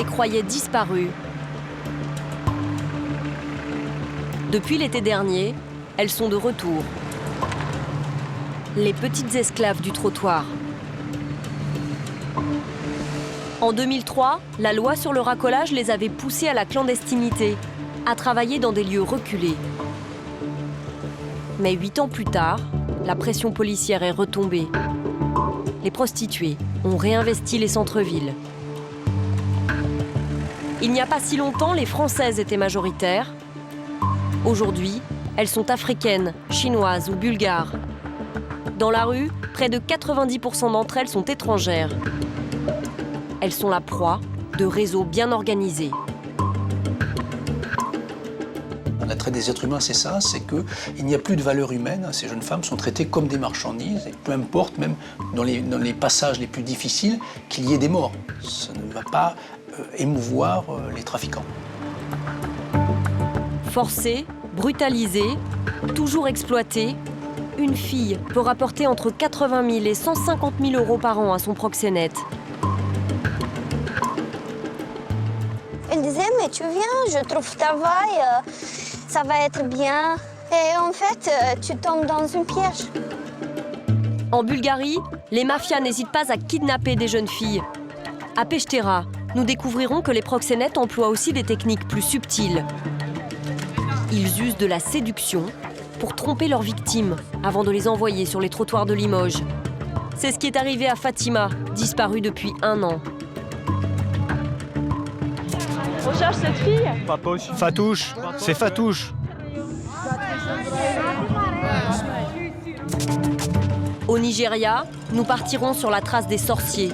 croyaient disparues. Depuis l'été dernier, elles sont de retour. Les petites esclaves du trottoir. En 2003, la loi sur le racolage les avait poussées à la clandestinité, à travailler dans des lieux reculés. Mais 8 ans plus tard, la pression policière est retombée. Les prostituées ont réinvesti les centres-villes. Il n'y a pas si longtemps, les Françaises étaient majoritaires. Aujourd'hui, elles sont africaines, chinoises ou bulgares. Dans la rue, près de 90% d'entre elles sont étrangères. Elles sont la proie de réseaux bien organisés. La traite des êtres humains, c'est ça, c'est qu'il n'y a plus de valeur humaine. Ces jeunes femmes sont traitées comme des marchandises, et peu importe, même dans les passages les plus difficiles, qu'il y ait des morts. Ça ne va pas émouvoir les trafiquants. Forcée, brutalisée, toujours exploitée, une fille peut rapporter entre 80 000 et 150 000 euros par an à son proxénète. Elle disait, mais tu viens, je trouve travail, ça va être bien. Et en fait, tu tombes dans une piège. En Bulgarie, les mafias n'hésitent pas à kidnapper des jeunes filles. À Pechtera, nous découvrirons que les proxénètes emploient aussi des techniques plus subtiles. Ils usent de la séduction pour tromper leurs victimes avant de les envoyer sur les trottoirs de Limoges. C'est ce qui est arrivé à Fatima, disparue depuis 1 an. On cherche cette fille. Fatouche, c'est Fatouche. Au Nigeria, nous partirons sur la trace des sorciers.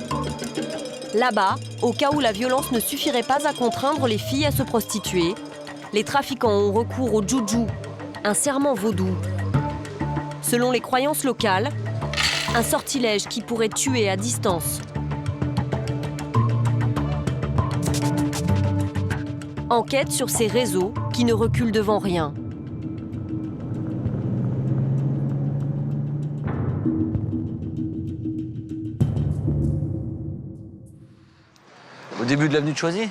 Là-bas, au cas où la violence ne suffirait pas à contraindre les filles à se prostituer, les trafiquants ont recours au juju, un serment vaudou. Selon les croyances locales, un sortilège qui pourrait tuer à distance. Enquête sur ces réseaux qui ne reculent devant rien. Au début de l'avenue de Choisy.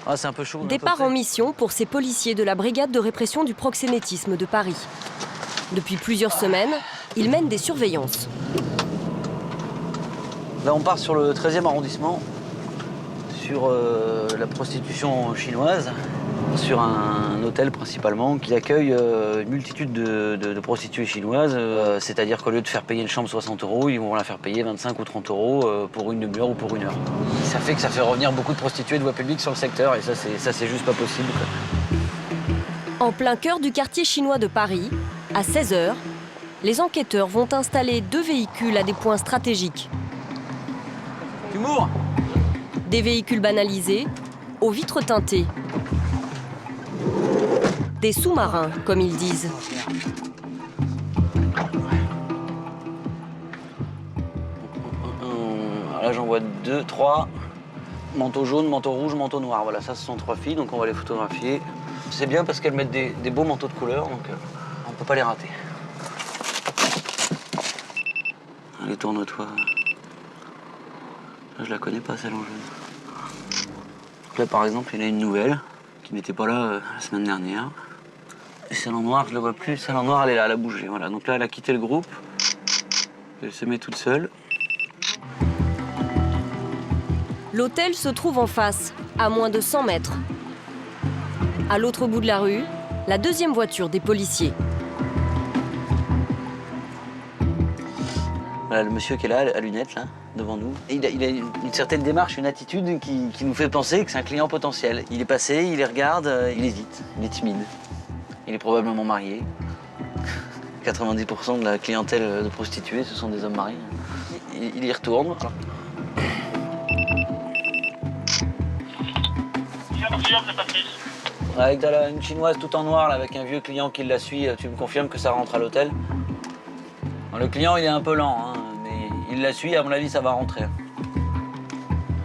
Ah, c'est un peu chaud. Départ en mission pour ces policiers de la brigade de répression du proxénétisme de Paris. Depuis plusieurs semaines, ils mènent des surveillances. Là, on part sur le 13e arrondissement, sur la prostitution chinoise, sur un hôtel principalement qui accueille une multitude de prostituées chinoises. C'est-à-dire qu'au lieu de faire payer une chambre 60 €, ils vont la faire payer 25 ou 30 € pour une demi-heure ou pour 1 heure. Ça fait revenir beaucoup de prostituées de voie publique sur le secteur et ça, c'est juste pas possible, quoi. En plein cœur du quartier chinois de Paris, à 16 h, les enquêteurs vont installer 2 véhicules à des points stratégiques. Humour. Des véhicules banalisés, aux vitres teintées. Des sous-marins, comme ils disent. Là, j'en vois 2, 3. Manteau jaune, manteau rouge, manteau noir. Voilà, ça, ce sont 3 filles, donc on va les photographier. C'est bien parce qu'elles mettent des beaux manteaux de couleur, donc on peut pas les rater. Allez, tourne-toi. Là, je la connais pas, celle en jaune. Donc là, par exemple, il y en a une nouvelle qui n'était pas là la semaine dernière. Et celle en noir, je la vois plus. Celle en noir, elle est là, elle a bougé. Voilà. Donc là, elle a quitté le groupe. Elle se met toute seule. L'hôtel se trouve en face, à moins de 100 mètres. À l'autre bout de la rue, la 2e voiture des policiers. Voilà, le monsieur qui est là, à lunettes, là, devant nous. Il a une certaine démarche, une attitude qui nous fait penser que c'est un client potentiel. Il est passé, il les regarde, il hésite, il est timide. Il est probablement marié. 90% de la clientèle de prostituées, ce sont des hommes mariés. Il y retourne. Avec une chinoise tout en noir, là, avec un vieux client qui la suit, tu me confirmes que ça rentre à l'hôtel? Le client, il est un peu lent, hein, mais il la suit, à mon avis, ça va rentrer.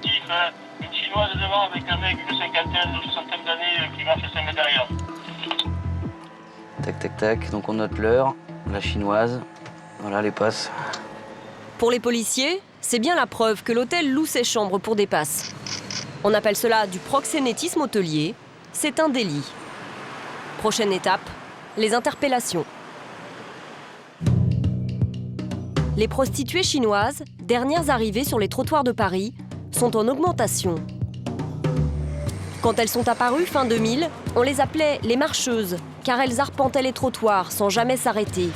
Une chinoise devant avec un mec de cinquantaine, de soixantaine d'années qui marche 5 mètres derrière. Tac, tac, tac. Donc on note l'heure, la chinoise. Voilà les passes. Pour les policiers, c'est bien la preuve que l'hôtel loue ses chambres pour des passes. On appelle cela du proxénétisme hôtelier. C'est un délit. Prochaine étape, les interpellations. Les prostituées chinoises, dernières arrivées sur les trottoirs de Paris, sont en augmentation. Quand elles sont apparues fin 2000, on les appelait les marcheuses, car elles arpentaient les trottoirs sans jamais s'arrêter.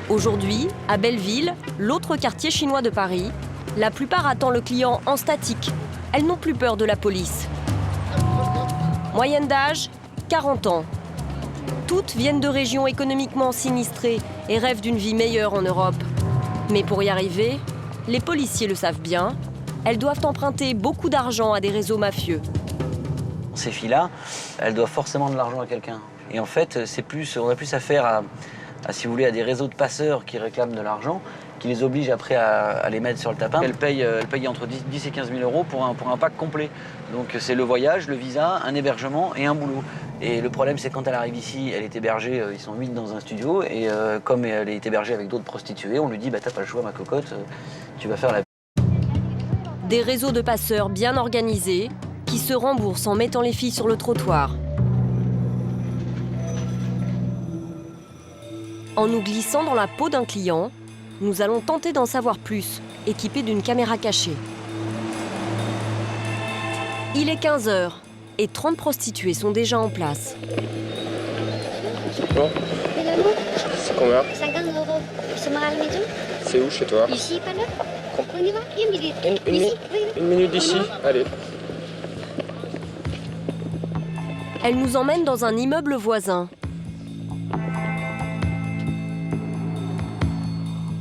Aujourd'hui, à Belleville, l'autre quartier chinois de Paris, la plupart attendent le client en statique. Elles n'ont plus peur de la police. Moyenne d'âge, 40 ans. Toutes viennent de régions économiquement sinistrées et rêvent d'une vie meilleure en Europe. Mais pour y arriver, les policiers le savent bien, elles doivent emprunter beaucoup d'argent à des réseaux mafieux. Ces filles-là, elles doivent forcément de l'argent à quelqu'un. Et en fait, on a plus affaire à, si vous voulez, à des réseaux de passeurs qui réclament de l'argent, qui les obligent après à les mettre sur le tapin. Elles payent entre 10 et 15 000 euros pour un pack complet. Donc c'est le voyage, le visa, un hébergement et un boulot. Et le problème, c'est quand elle arrive ici, elle est hébergée, ils sont 8 dans un studio, et comme elle est hébergée avec d'autres prostituées, on lui dit bah, t'as pas le choix, ma cocotte, tu vas faire la... Des réseaux de passeurs bien organisés qui se remboursent en mettant les filles sur le trottoir. En nous glissant dans la peau d'un client, nous allons tenter d'en savoir plus, équipés d'une caméra cachée. Il est 15h et 30 prostituées sont déjà en place. Bon, Et le mot, c'est combien? 50 euros. C'est à la maison. C'est où chez toi? Ici, pas là. On y va, une minute. Ici, oui. Une minute d'ici? Allez. Elle nous emmène dans un immeuble voisin.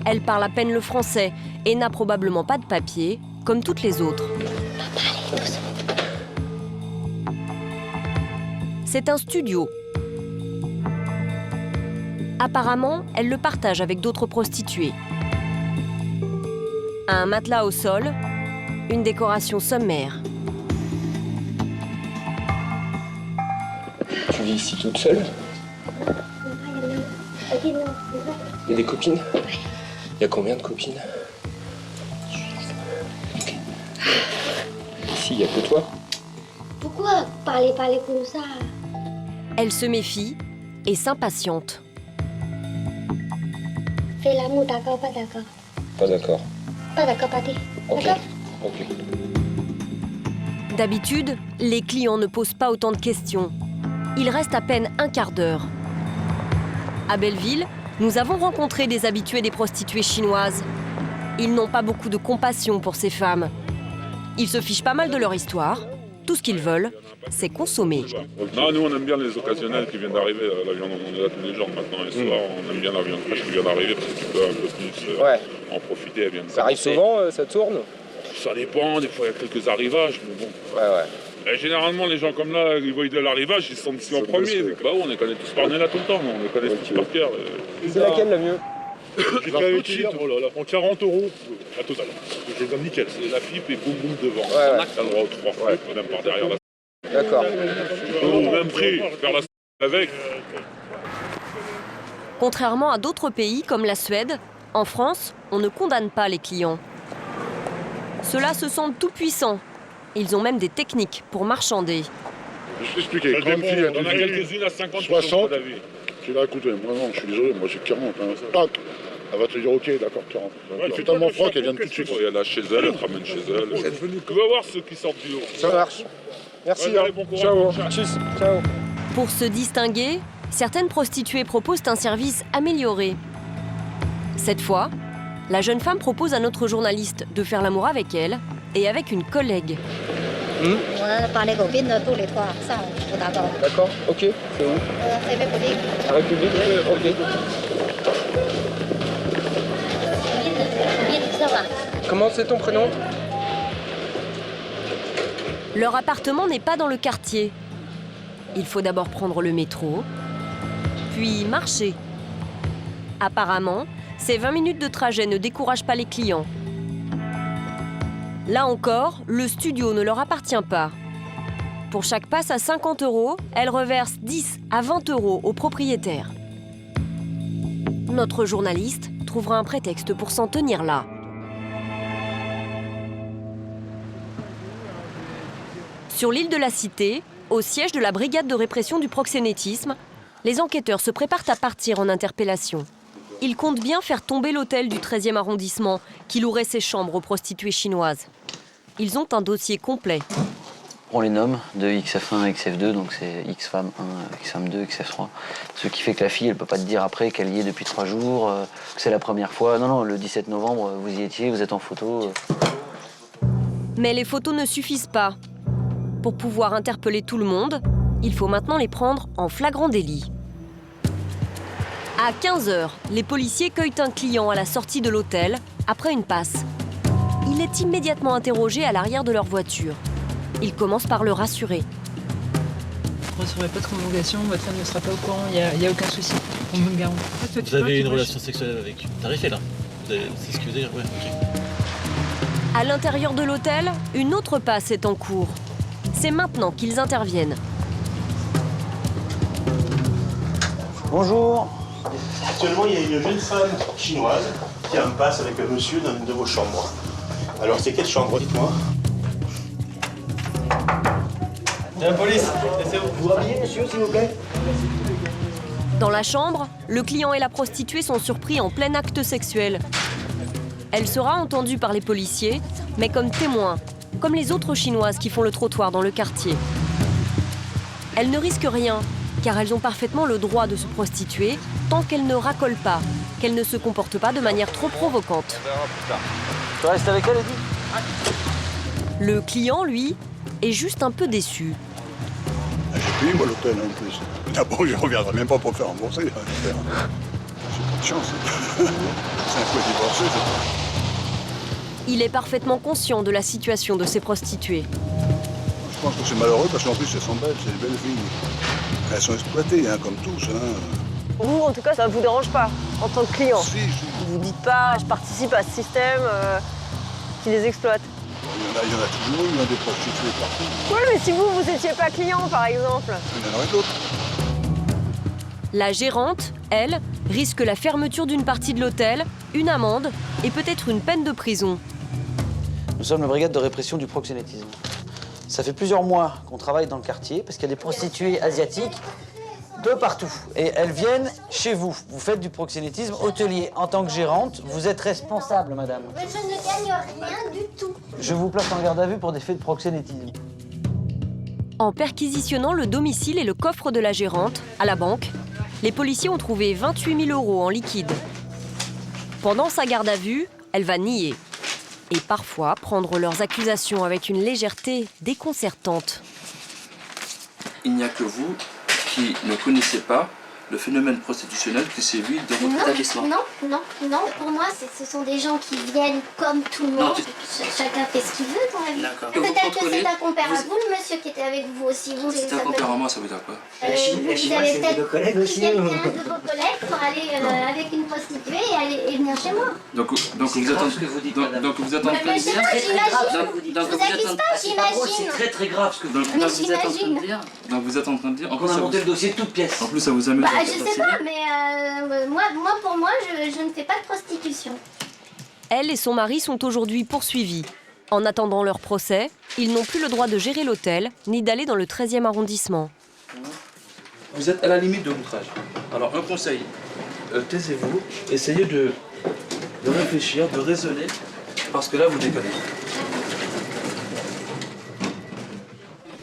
Elle parle à peine le français et n'a probablement pas de papier, comme toutes les autres. C'est un studio. Apparemment, elle le partage avec d'autres prostituées. Un matelas au sol, une décoration sommaire. Tu vis ici toute seule? Il y a des copines? Il y a combien de copines? Ici, il n'y a que toi? Pourquoi parler comme ça? Elle se méfie et s'impatiente. Fais l'amour, d'accord, pas d'accord. Pas d'accord. Pas d'accord, pas dit. Ok. D'accord? Ok. D'habitude, les clients ne posent pas autant de questions. Il reste à peine un quart d'heure. À Belleville, nous avons rencontré des habitués des prostituées chinoises. Ils n'ont pas beaucoup de compassion pour ces femmes. Ils se fichent pas mal de leur histoire. Tout ce qu'ils veulent, c'est consommer. Non, nous on aime bien les occasionnels qui viennent d'arriver. La viande, on est là tous les jours maintenant. Les soirs, on aime bien la viande fraîche qui vient d'arriver parce que tu peux un peu plus en profiter. Elle vient de Ça arrive souvent, ça tourne? Ça dépend, des fois il y a quelques arrivages, mais bon. Ouais. Et généralement, les gens comme là, ils voient de l'arrivage, ils sont ici en premier. Bah on les connaît tous par nez là tout le temps, on les connaît tous par cœur. C'est laquelle la mieux? J'ai fait tout de suite, oh là là, en 40 € à total. Je donne nickel, c'est la pipe et boum boum devant. Ouais. T'as le droit aux 3 fois, même par derrière la. D'accord. Au même prix, faire la avec. Contrairement à d'autres pays comme la Suède, en France, on ne condamne pas les clients. Ceux-là se sentent tout puissants. Ils ont même des techniques pour marchander. Je vais t'expliquer. Quand une fille on a quelques-unes à 50 60, d'avis. tu vas écouter. Moi non, je suis désolé, moi j'ai 40. Tac. Elle va te dire ok, d'accord, 40. Il fait tellement froid qu'elle vient tout de suite. Elle là chez elle, elle te ramène chez elle. Tu vas voir ceux qui sortent du haut. Ça marche. Merci. Ouais, allez, bon courage. Ciao. Ciao. Tchuss. Ciao. Pour se distinguer, certaines prostituées proposent un service amélioré. Cette fois, la jeune femme propose à notre journaliste de faire l'amour avec elle et avec une collègue. On a parlé copines tous les trois, ça, on est d'accord. D'accord, ok. C'est où? C'est République. La République, ok. Ça va. Comment c'est ton prénom? Leur appartement n'est pas dans le quartier. Il faut d'abord prendre le métro, puis marcher. Apparemment, ces 20 minutes de trajet ne découragent pas les clients. Là encore, le studio ne leur appartient pas. Pour chaque passe à 50 €, elle reverse 10 à 20 € au propriétaire. Notre journaliste trouvera un prétexte pour s'en tenir là. Sur l'île de la Cité, au siège de la brigade de répression du proxénétisme, les enquêteurs se préparent à partir en interpellation. Ils comptent bien faire tomber l'hôtel du 13e arrondissement qui louerait ses chambres aux prostituées chinoises. Ils ont un dossier complet. On les nomme de XF1 à XF2, donc c'est XFAM 1, XFAM 2, XF3. Ce qui fait que la fille, elle peut pas te dire après qu'elle y est depuis 3 jours, que c'est la première fois. Non, le 17 novembre, vous y étiez, vous êtes en photo. Mais les photos ne suffisent pas. Pour pouvoir interpeller tout le monde, il faut maintenant les prendre en flagrant délit. À 15h, les policiers cueillent un client à la sortie de l'hôtel, après une passe. Il est immédiatement interrogé à l'arrière de leur voiture. Il commence par le rassurer. Vous ne recevrez pas de convocation, votre femme ne sera pas au courant, il n'y a aucun souci, on me le garantit. Vous avez une relation sexuelle avec une tarifée là? C'est ce que vous dire, ouais, ok. À l'intérieur de l'hôtel, une autre passe est en cours. C'est maintenant qu'ils interviennent. Bonjour. Actuellement, il y a une jeune femme chinoise qui a un pass avec un monsieur dans une de vos chambres. Alors, c'est quelle chambre, dites-moi? La police, laissez-vous. Vous rhabillez, monsieur, s'il vous plaît? Dans la chambre, le client et la prostituée sont surpris en plein acte sexuel. Elle sera entendue par les policiers, mais comme témoin, comme les autres Chinoises qui font le trottoir dans le quartier. Elles ne risquent rien, car elles ont parfaitement le droit de se prostituer tant qu'elles ne racolent pas, qu'elles ne se comportent pas de manière trop provocante. Tu restes avec elle, Eddie? Le client, lui, est juste un peu déçu. J'ai payé moi l'hôtel en plus. Ah bon, je reviendrai même pas pour faire rembourser. J'ai pas de chance. C'est un peu divorcé, Il est parfaitement conscient de la situation de ces prostituées. Je pense que c'est malheureux parce qu'en plus elles sont belles, c'est des belles filles. Elles sont exploitées, hein, comme tous. Hein. Vous, en tout cas, ça ne vous dérange pas en tant que client? Si. Vous ne dites pas, je participe à ce système qui les exploite. Il y en a toujours eu, des prostituées partout. Oui, mais si vous n'étiez pas client, par exemple. Il y en aurait d'autres. La gérante, elle, risque la fermeture d'une partie de l'hôtel, une amende et peut-être une peine de prison. Nous sommes la brigade de répression du proxénétisme. Ça fait plusieurs mois qu'on travaille dans le quartier parce qu'il y a des prostituées asiatiques de partout. Et elles viennent chez vous. Vous faites du proxénétisme hôtelier. En tant que gérante, vous êtes responsable, madame. Mais je ne gagne rien du tout. Je vous place en garde à vue pour des faits de proxénétisme. En perquisitionnant le domicile et le coffre de la gérante, à la banque, les policiers ont trouvé 28 000 € en liquide. Pendant sa garde à vue, elle va nier. Et parfois prendre leurs accusations avec une légèreté déconcertante. Il n'y a que vous qui ne connaissez pas le phénomène prostitutionnel qui sévit dans votre établissement. Non, pour moi, ce sont des gens qui viennent comme tout le monde. Chacun fait ce qu'il veut dans la vie. Peut-être que c'est un compère à vous, le monsieur qui était avec vous aussi. C'est un compère à moi, ça veut dire quoi? Vous avez peut-être quelqu'un de vos collègues pour aller avec une prostituée et venir chez moi. Donc vous êtes en train de dire... Donc vous êtes en train de dire... C'est très grave ce que vous dites. Donc vous êtes en train de dire... On a monté le dossier de toutes pièces. En plus, ça vous amuse. Je sais pas, mais pour moi, je ne fais pas de prostitution. Elle et son mari sont aujourd'hui poursuivis. En attendant leur procès, ils n'ont plus le droit de gérer l'hôtel, ni d'aller dans le 13e arrondissement. Vous êtes à la limite de l'outrage. Alors un conseil, taisez-vous, essayez de réfléchir, de raisonner, parce que là vous déconnez.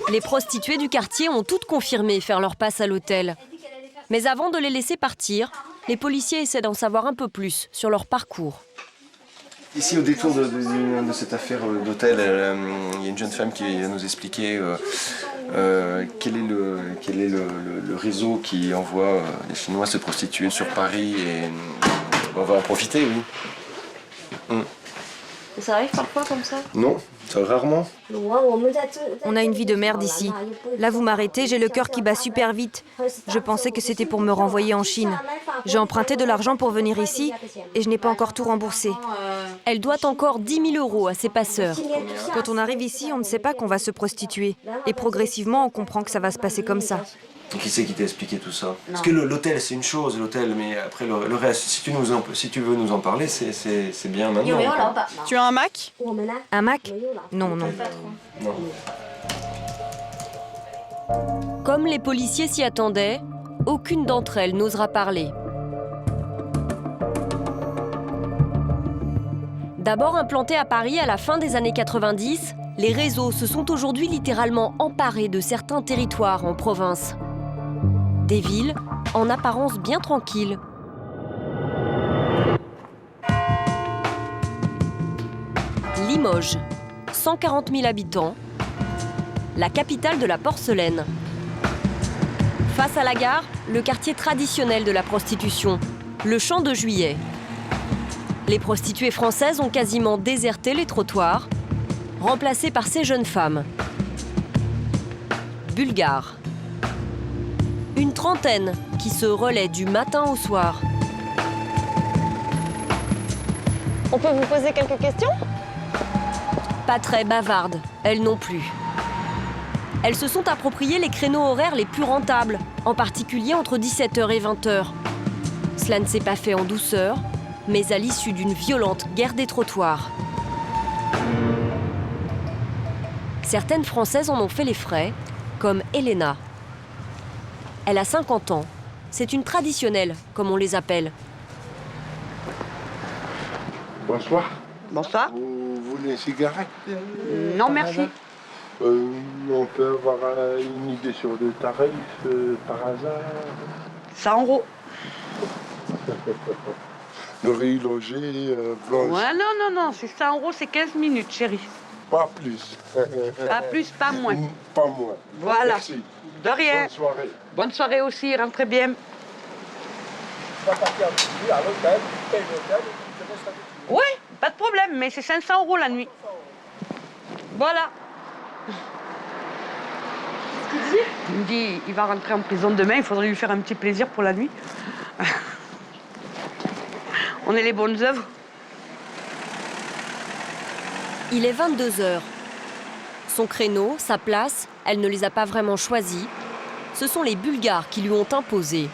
Les prostituées du quartier ont toutes confirmé faire leur passe à l'hôtel. Mais avant de les laisser partir, les policiers essaient d'en savoir un peu plus sur leur parcours. Ici, au détour de cette affaire d'hôtel, il y a une jeune femme qui va nous expliquer quel est le réseau qui envoie les Chinois se prostituer sur Paris. Et on va en profiter, oui. Ça arrive parfois comme ça? Non, ça rarement. On a une vie de merde ici. Là, vous m'arrêtez, j'ai le cœur qui bat super vite. Je pensais que c'était pour me renvoyer en Chine. J'ai emprunté de l'argent pour venir ici et je n'ai pas encore tout remboursé. Elle doit encore 10 000 € à ses passeurs. Quand on arrive ici, on ne sait pas qu'on va se prostituer. Et progressivement, on comprend que ça va se passer comme ça. Qui c'est qui t'a expliqué tout ça? Parce que l'hôtel, c'est une chose, l'hôtel, mais après le reste, si tu veux nous en parler, c'est bien maintenant. Tu as un Mac? Un Mac? Non. Comme les policiers s'y attendaient, aucune d'entre elles n'osera parler. D'abord implantées à Paris à la fin des années 90, les réseaux se sont aujourd'hui littéralement emparés de certains territoires en province. Des villes en apparence bien tranquilles. Limoges, 140 000 habitants, la capitale de la porcelaine. Face à la gare, le quartier traditionnel de la prostitution, le Champ de Juillet. Les prostituées françaises ont quasiment déserté les trottoirs, remplacées par ces jeunes femmes. Bulgares. Une trentaine qui se relaient du matin au soir. On peut vous poser quelques questions? Pas très bavardes, elles non plus. Elles se sont appropriées les créneaux horaires les plus rentables, en particulier entre 17h et 20h. Cela ne s'est pas fait en douceur, mais à l'issue d'une violente guerre des trottoirs. Certaines Françaises en ont fait les frais, comme Elena. Elle a 50 ans. C'est une traditionnelle, comme on les appelle. Bonsoir. Bonsoir. Vous voulez une cigarette? Non, merci. On peut avoir une idée sur le tarif par hasard? 100 €. Le riz logé, blanche. Ouais, non, c'est 100 €, c'est 15 minutes, chérie. Pas plus. Pas plus, pas moins. Pas moins. Voilà. Merci. De rien. Bonne soirée. Bonne soirée aussi, rentrez bien. Tu vas partir à l'hôtel, tu payes l'hôtel et tu te restes avec lui. Oui, pas de problème, mais c'est 500 € la nuit. Voilà. Qu'est-ce qu'il dit? Il me dit il va rentrer en prison demain, il faudrait lui faire un petit plaisir pour la nuit. On est les bonnes œuvres. Il est 22h. Son créneau, sa place, elle ne les a pas vraiment choisis. Ce sont les Bulgares qui lui ont imposé.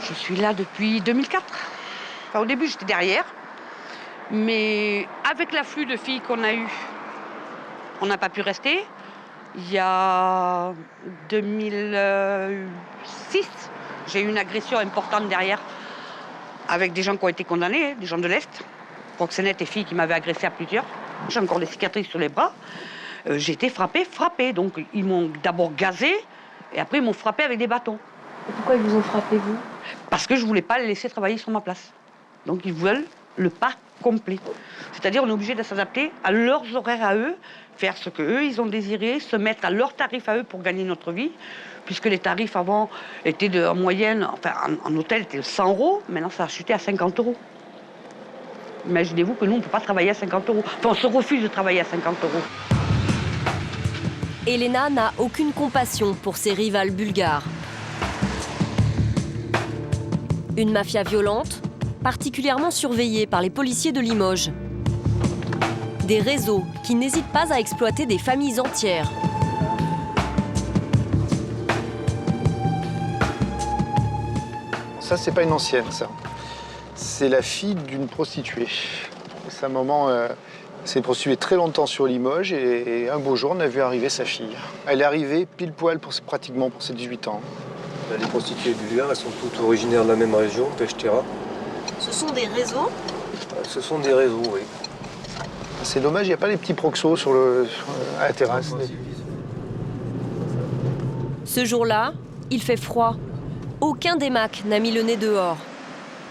Je suis là depuis 2004. Enfin, au début, j'étais derrière. Mais avec l'afflux de filles qu'on a eu, on n'a pas pu rester. Il y a 2006, j'ai eu une agression importante derrière avec des gens qui ont été condamnés, des gens de l'Est. Proxénètes et filles qui m'avaient agressé à plusieurs. J'ai encore des cicatrices sur les bras. J'ai été frappée. Donc ils m'ont d'abord gazé et après ils m'ont frappée avec des bâtons. Et pourquoi ils vous ont frappé, vous? Parce que je ne voulais pas les laisser travailler sur ma place. Donc ils veulent le pas complet. C'est-à-dire on est obligé de s'adapter à leurs horaires à eux, faire ce qu'eux ils ont désiré, se mettre à leurs tarifs à eux pour gagner notre vie. Puisque les tarifs avant étaient en moyenne, enfin en hôtel étaient 100 €, maintenant ça a chuté à 50 €. Imaginez-vous que nous, on ne peut pas travailler à 50 €. Enfin, on se refuse de travailler à 50 €. Elena n'a aucune compassion pour ses rivales bulgares. Une mafia violente, particulièrement surveillée par les policiers de Limoges. Des réseaux qui n'hésitent pas à exploiter des familles entières. Ça, c'est pas une ancienne, ça. C'est la fille d'une prostituée. Sa maman s'est prostituée très longtemps sur Limoges et un beau jour, on a vu arriver sa fille. Elle est arrivée pile poil pratiquement pour ses 18 ans. Les prostituées bulgares, elles sont toutes originaires de la même région, Pechtera. Ce sont des réseaux? Ce sont des réseaux, oui. C'est dommage, il n'y a pas les petits proxos à la terrasse. Ce jour-là, il fait froid. Aucun des Macs n'a mis le nez dehors.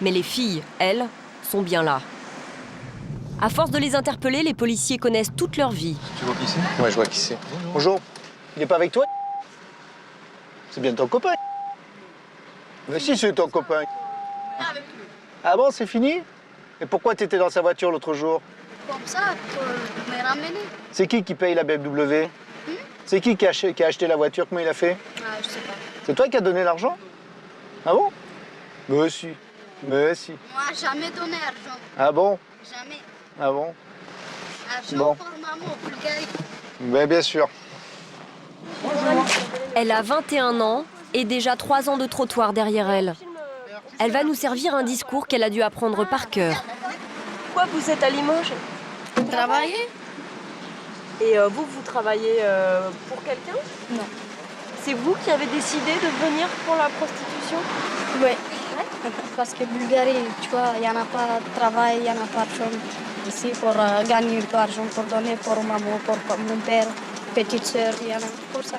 Mais les filles, elles, sont bien là. À force de les interpeller, les policiers connaissent toute leur vie. Tu vois qui c'est? Ouais, je vois qui c'est. Bonjour. Il n'est pas avec toi? C'est bien ton copain. Mais si, c'est ton copain. Ah bon, c'est fini? Et pourquoi tu étais dans sa voiture l'autre jour? Comme ça, pour me ramener. C'est qui paye la BMW? C'est qui a acheté la voiture? Comment il a fait? Ah, je sais pas. C'est toi qui as donné l'argent? Ah bon? Mais si. Mais si. Moi, jamais donné argent. Ah bon? Jamais. Ah bon? Argent Bon. pour maman, au Bulgarie. Mais bien sûr. Elle a 21 ans et déjà 3 ans de trottoir derrière elle. Elle va nous servir un discours qu'elle a dû apprendre par cœur. Pourquoi vous êtes à Limoges? Travailler. Et vous travaillez pour quelqu'un? Non. C'est vous qui avez décidé de venir pour la prostitution? Oui. Parce que Bulgarie, tu vois, il n'y en a pas de travail, il n'y en a pas de chômage. Ici, pour gagner de l'argent, pour donner pour maman, pour mon père, petite sœur, il y en a pour ça.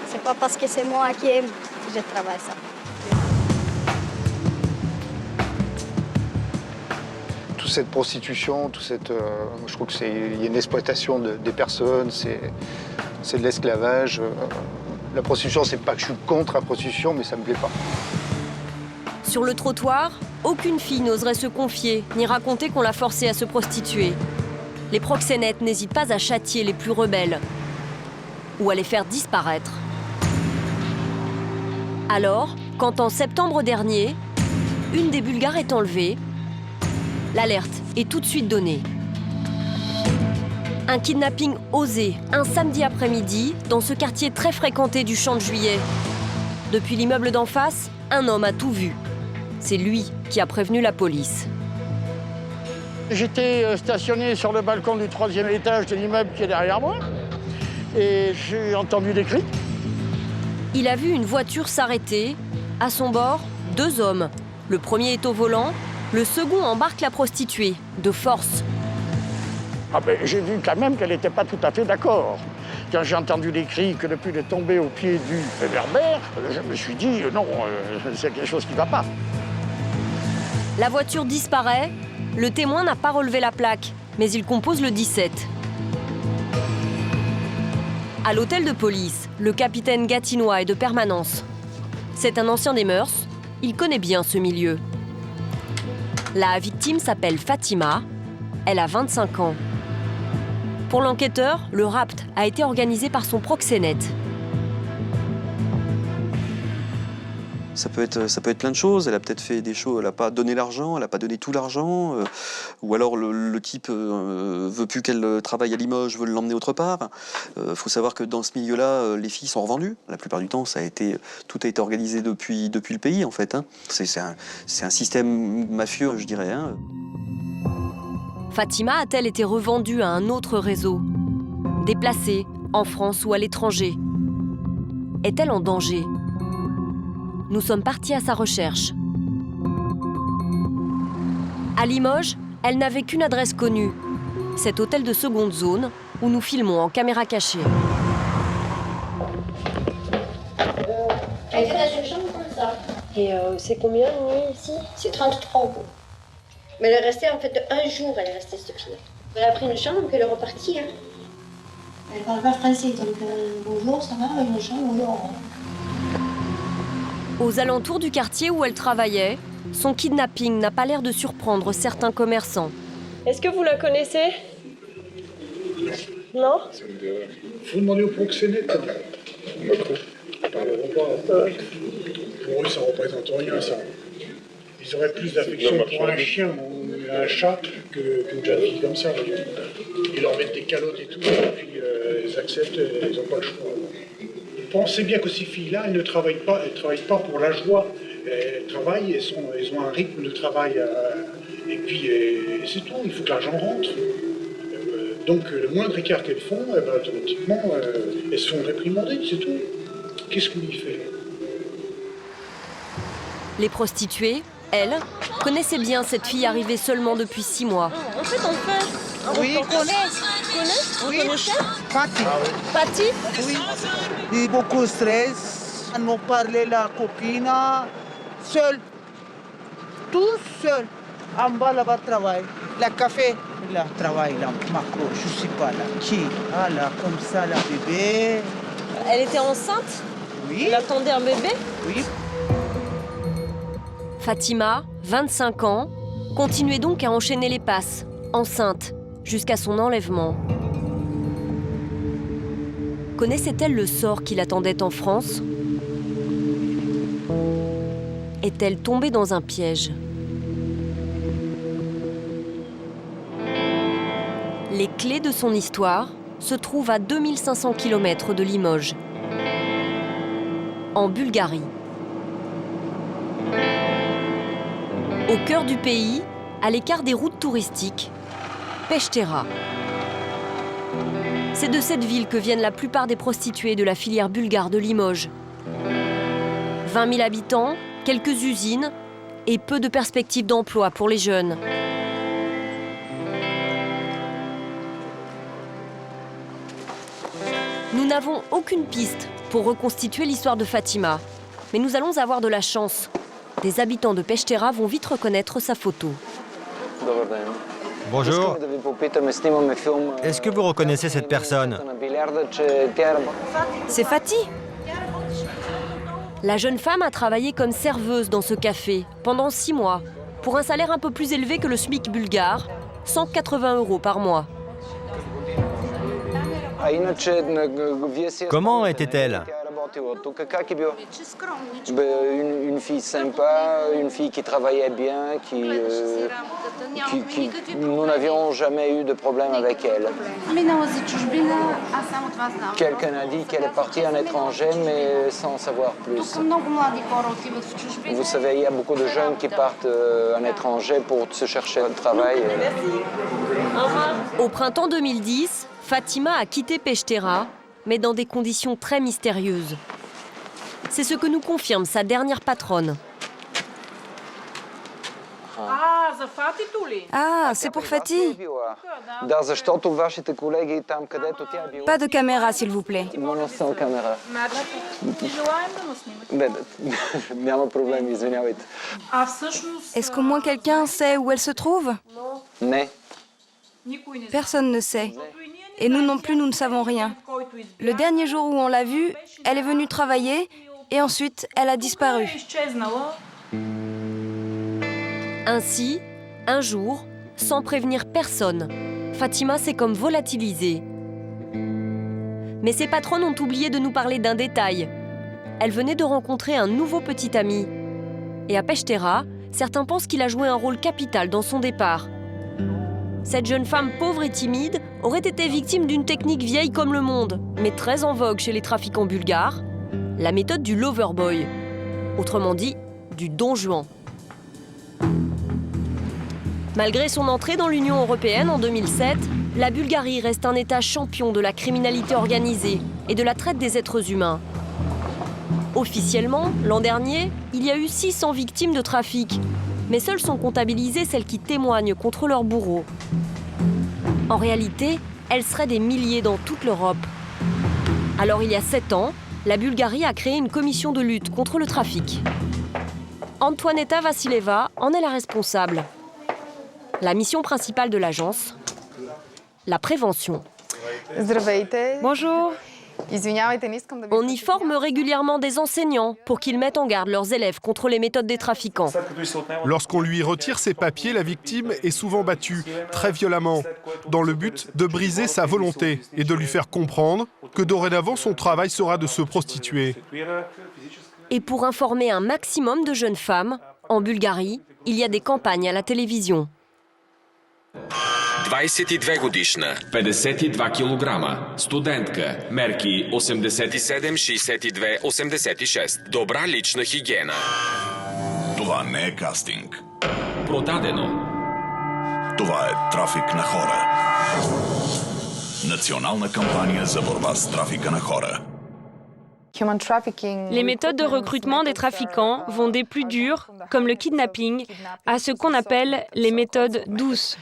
C'est pas parce que c'est moi qui aime que je travaille ça. Toute cette prostitution, je trouve qu'il y a une exploitation des personnes, c'est de l'esclavage. La prostitution, c'est pas que je suis contre la prostitution, mais ça me plaît pas. Sur le trottoir, aucune fille n'oserait se confier ni raconter qu'on l'a forcée à se prostituer. Les proxénètes n'hésitent pas à châtier les plus rebelles ou à les faire disparaître. Alors, quand en septembre dernier, une des Bulgares est enlevée, l'alerte est tout de suite donnée. Un kidnapping osé, un samedi après-midi, dans ce quartier très fréquenté du Champ de Juillet. Depuis l'immeuble d'en face, un homme a tout vu. C'est lui qui a prévenu la police. J'étais stationné sur le balcon du 3e étage de l'immeuble qui est derrière moi et j'ai entendu des cris. Il a vu une voiture s'arrêter. À son bord, 2 hommes. Le premier est au volant, le second embarque la prostituée, de force. Ah ben, j'ai vu quand même qu'elle n'était pas tout à fait d'accord. Quand j'ai entendu les cris que le pull est tombé au pied du réverbère, je me suis dit non, c'est quelque chose qui ne va pas. La voiture disparaît, le témoin n'a pas relevé la plaque, mais il compose le 17. À l'hôtel de police, le capitaine Gatinois est de permanence. C'est un ancien des mœurs, il connaît bien ce milieu. La victime s'appelle Fatima, elle a 25 ans. Pour l'enquêteur, le rapt a été organisé par son proxénète. Ça peut être plein de choses. Elle a peut-être fait des choses, elle n'a pas donné l'argent, elle n'a pas donné tout l'argent, ou alors le type veut plus qu'elle travaille à Limoges, veut l'emmener autre part. Faut savoir que dans ce milieu-là, les filles sont revendues. La plupart du temps, tout a été organisé depuis le pays, en fait. Hein. C'est un système mafieux, je dirais. Hein. Fatima a-t-elle été revendue à un autre réseau? Déplacée, en France ou à l'étranger? Est-elle en danger? Nous sommes partis à sa recherche. À Limoges, elle n'avait qu'une adresse connue. Cet hôtel de seconde zone où nous filmons en caméra cachée. Elle fait une chambre comme ça. Et c'est combien une nuit ici? C'est 33 euros. Mais elle est restée en fait un jour, elle est restée cette fille. Elle a pris une chambre, donc elle est repartie. Hein. Elle parle pas français, donc bonjour, ça va, une chambre, bonjour. Aux alentours du quartier où elle travaillait, son kidnapping n'a pas l'air de surprendre certains commerçants. Est-ce que vous la connaissez? Non? Faut demander au proxénète. Pas trop. Ils parleront pas. Pour eux, ça représente rien, ça. Ils auraient plus d'affection pour un chien ou un chat qu'une jeune fille comme ça. Ils leur mettent des calottes et tout, et puis ils acceptent, ils n'ont pas le choix. Pensez bien que ces filles-là, elles ne travaillent pas pour la joie. Elles travaillent, elles ont un rythme de travail. Et puis, c'est tout, il faut que l'argent rentre. Donc, le moindre écart qu'elles font, automatiquement, elles se font réprimander, c'est tout. Qu'est-ce qu'on y fait? Les prostituées, elles, connaissaient bien cette fille arrivée seulement depuis 6 mois. En fait, Oui, on connaît. Oui. Vous connaissez? Pati. Pati? Oui. Il y a beaucoup de stress. On m'a parlé la copine, seule. Tout seul. En bas, là-bas, travail. Le café, là, travail, là, macro, je ne sais pas, là. Qui? Ah, là, comme ça, la bébé. Elle était enceinte? Oui. Elle attendait un bébé? Oui. Fatima, 25 ans, continuait donc à enchaîner les passes, enceinte, jusqu'à son enlèvement. Connaissait-elle le sort qui l'attendait en France? Est-elle tombée dans un piège? Les clés de son histoire se trouvent à 2500 km de Limoges, en Bulgarie. Au cœur du pays, à l'écart des routes touristiques, Pechtera. C'est de cette ville que viennent la plupart des prostituées de la filière bulgare de Limoges. 20 000 habitants, quelques usines et peu de perspectives d'emploi pour les jeunes. Nous n'avons aucune piste pour reconstituer l'histoire de Fatima. Mais nous allons avoir de la chance. Des habitants de Peštera vont vite reconnaître sa photo. Bonjour. Est-ce que vous reconnaissez cette personne? C'est Fatih. La jeune femme a travaillé comme serveuse dans ce café pendant 6 mois, pour un salaire un peu plus élevé que le SMIC bulgare, 180 € par mois. Comment était-elle? Une fille sympa, une fille qui travaillait bien, nous n'avions jamais eu de problème avec elle. Quelqu'un a dit qu'elle est partie en étranger, mais sans savoir plus. Vous savez, il y a beaucoup de jeunes qui partent en étranger pour se chercher un travail. Au printemps 2010, Fatima a quitté Peštera, mais dans des conditions très mystérieuses. C'est ce que nous confirme sa dernière patronne. Ah, c'est pour Fatih. Pas de caméra, s'il vous plaît. Non, sans caméra. Est-ce qu'au moins quelqu'un sait où elle se trouve? Non. Personne ne sait. Et nous non plus, nous ne savons rien. Le dernier jour où on l'a vue, elle est venue travailler et ensuite, elle a disparu. Ainsi, un jour, sans prévenir personne, Fatima s'est comme volatilisée. Mais ses patronnes ont oublié de nous parler d'un détail. Elle venait de rencontrer un nouveau petit ami. Et à Peštera, certains pensent qu'il a joué un rôle capital dans son départ. Cette jeune femme pauvre et timide aurait été victime d'une technique vieille comme le monde, mais très en vogue chez les trafiquants bulgares, la méthode du loverboy, autrement dit, du don Juan. Malgré son entrée dans l'Union européenne en 2007, la Bulgarie reste un État champion de la criminalité organisée et de la traite des êtres humains. Officiellement, l'an dernier, il y a eu 600 victimes de trafic, mais seules sont comptabilisées celles qui témoignent contre leurs bourreaux. En réalité, elles seraient des milliers dans toute l'Europe. Alors il y a 7 ans, la Bulgarie a créé une commission de lutte contre le trafic. Antoaneta Vassileva en est la responsable. La mission principale de l'agence, la prévention. Bonjour. On y forme régulièrement des enseignants pour qu'ils mettent en garde leurs élèves contre les méthodes des trafiquants. Lorsqu'on lui retire ses papiers, la victime est souvent battue, très violemment, dans le but de briser sa volonté et de lui faire comprendre que dorénavant son travail sera de se prostituer. Et pour informer un maximum de jeunes femmes, en Bulgarie, il y a des campagnes à la télévision. 22-годишна, 52 килограма, студентка, мерки 87, 62, 86. Добра лична хигиена. Това не е кастинг. Продадено. Това е трафик на хора. Национална кампания за борба с трафика на хора. Les méthodes de recrutement des trafiquants vont des plus dures, comme le kidnapping, à ce qu'on appelle les méthodes douces.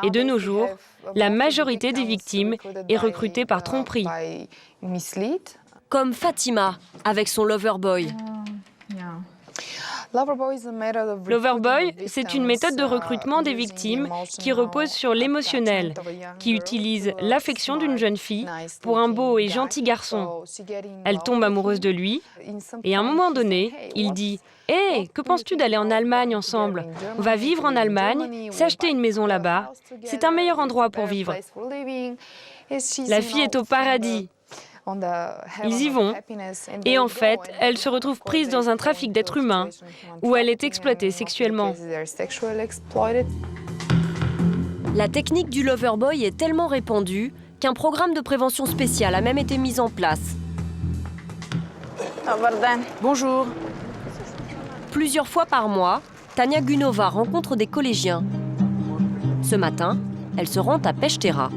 Et de nos jours, la majorité des victimes est recrutée par tromperie. Comme Fatima, avec son loverboy. L'overboy, c'est une méthode de recrutement des victimes qui repose sur l'émotionnel, qui utilise l'affection d'une jeune fille pour un beau et gentil garçon. Elle tombe amoureuse de lui et à un moment donné, il dit « Hé, que penses-tu d'aller en Allemagne ensemble? On va vivre en Allemagne, s'acheter une maison là-bas. C'est un meilleur endroit pour vivre. » La fille est au paradis. Ils y vont, et en fait, elle se retrouve prise dans un trafic d'êtres humains, où elle est exploitée sexuellement. La technique du loverboy est tellement répandue qu'un programme de prévention spécial a même été mis en place. Bonjour. Plusieurs fois par mois, Tania Gunova rencontre des collégiens. Ce matin, elle se rend à Peštera.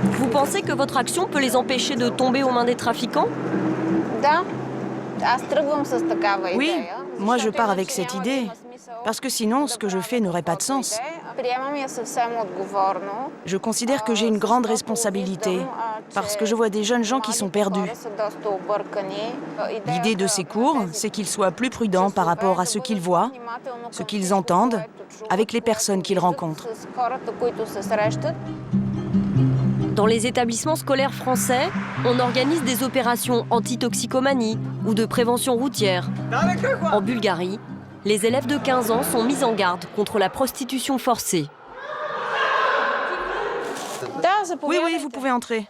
Vous pensez que votre action peut les empêcher de tomber aux mains des trafiquants? Oui, moi je pars avec cette idée, parce que sinon ce que je fais n'aurait pas de sens. Je considère que j'ai une grande responsabilité, parce que je vois des jeunes gens qui sont perdus. L'idée de ces cours, c'est qu'ils soient plus prudents par rapport à ce qu'ils voient, ce qu'ils entendent, avec les personnes qu'ils rencontrent. Dans les établissements scolaires français, on organise des opérations anti-toxicomanie ou de prévention routière. En Bulgarie, les élèves de 15 ans sont mis en garde contre la prostitution forcée. Oui, oui, vous pouvez entrer.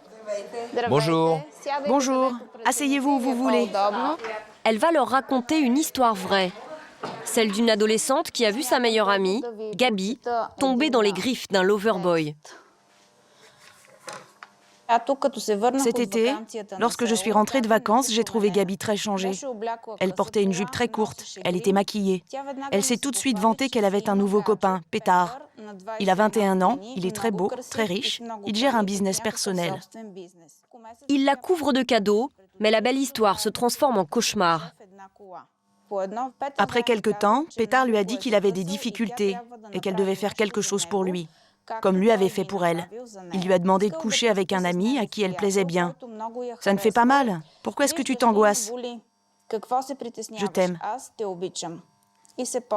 Bonjour. Bonjour. Asseyez-vous où vous voulez. Elle va leur raconter une histoire vraie. Celle d'une adolescente qui a vu sa meilleure amie, Gabi, tomber dans les griffes d'un loverboy. Cet été, lorsque je suis rentrée de vacances, j'ai trouvé Gabi très changée. Elle portait une jupe très courte, elle était maquillée. Elle s'est tout de suite vantée qu'elle avait un nouveau copain, Petar. Il a 21 ans, il est très beau, très riche, il gère un business personnel. Il la couvre de cadeaux, mais la belle histoire se transforme en cauchemar. Après quelque temps, Petar lui a dit qu'il avait des difficultés et qu'elle devait faire quelque chose pour lui, comme lui avait fait pour elle. Il lui a demandé de coucher avec un ami à qui elle plaisait bien. Ça ne fait pas mal. Pourquoi est-ce que tu t'angoisses? Je t'aime.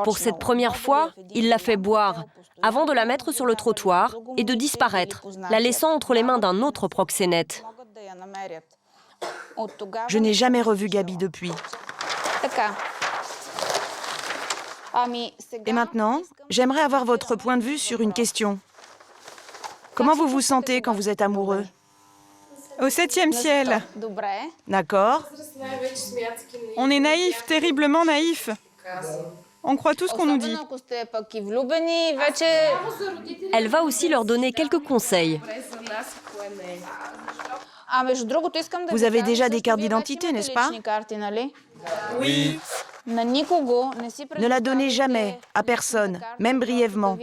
Pour cette première fois, il l'a fait boire, avant de la mettre sur le trottoir et de disparaître, la laissant entre les mains d'un autre proxénète. Je n'ai jamais revu Gabi depuis. Et maintenant, j'aimerais avoir votre point de vue sur une question. Comment vous vous sentez quand vous êtes amoureux? Au 7e ciel. D'accord. On est naïf, terriblement naïf. On croit tout ce qu'on nous dit. Elle va aussi leur donner quelques conseils. Vous avez déjà des cartes d'identité, n'est-ce pas? Oui. Ne la donnez jamais à personne, même brièvement.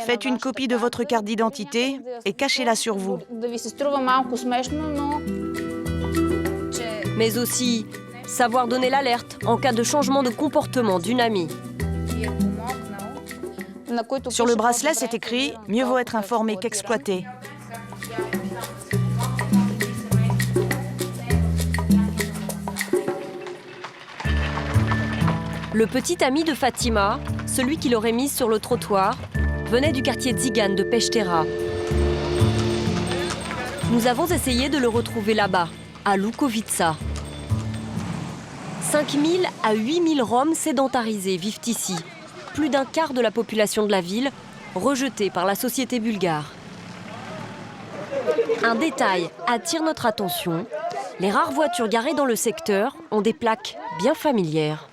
Faites une copie de votre carte d'identité et cachez-la sur vous. Mais aussi, savoir donner l'alerte en cas de changement de comportement d'une amie. Sur le bracelet, c'est écrit « Mieux vaut être informé qu'exploité ». Le petit ami de Fatima, celui qui l'aurait mise sur le trottoir, venait du quartier Tzigane de Peștera. Nous avons essayé de le retrouver là-bas, à Lukovița. 5 000 à 8 000 Roms sédentarisés vivent ici, plus d'un quart de la population de la ville, rejetée par la société bulgare. Un détail attire notre attention, les rares voitures garées dans le secteur ont des plaques bien familières.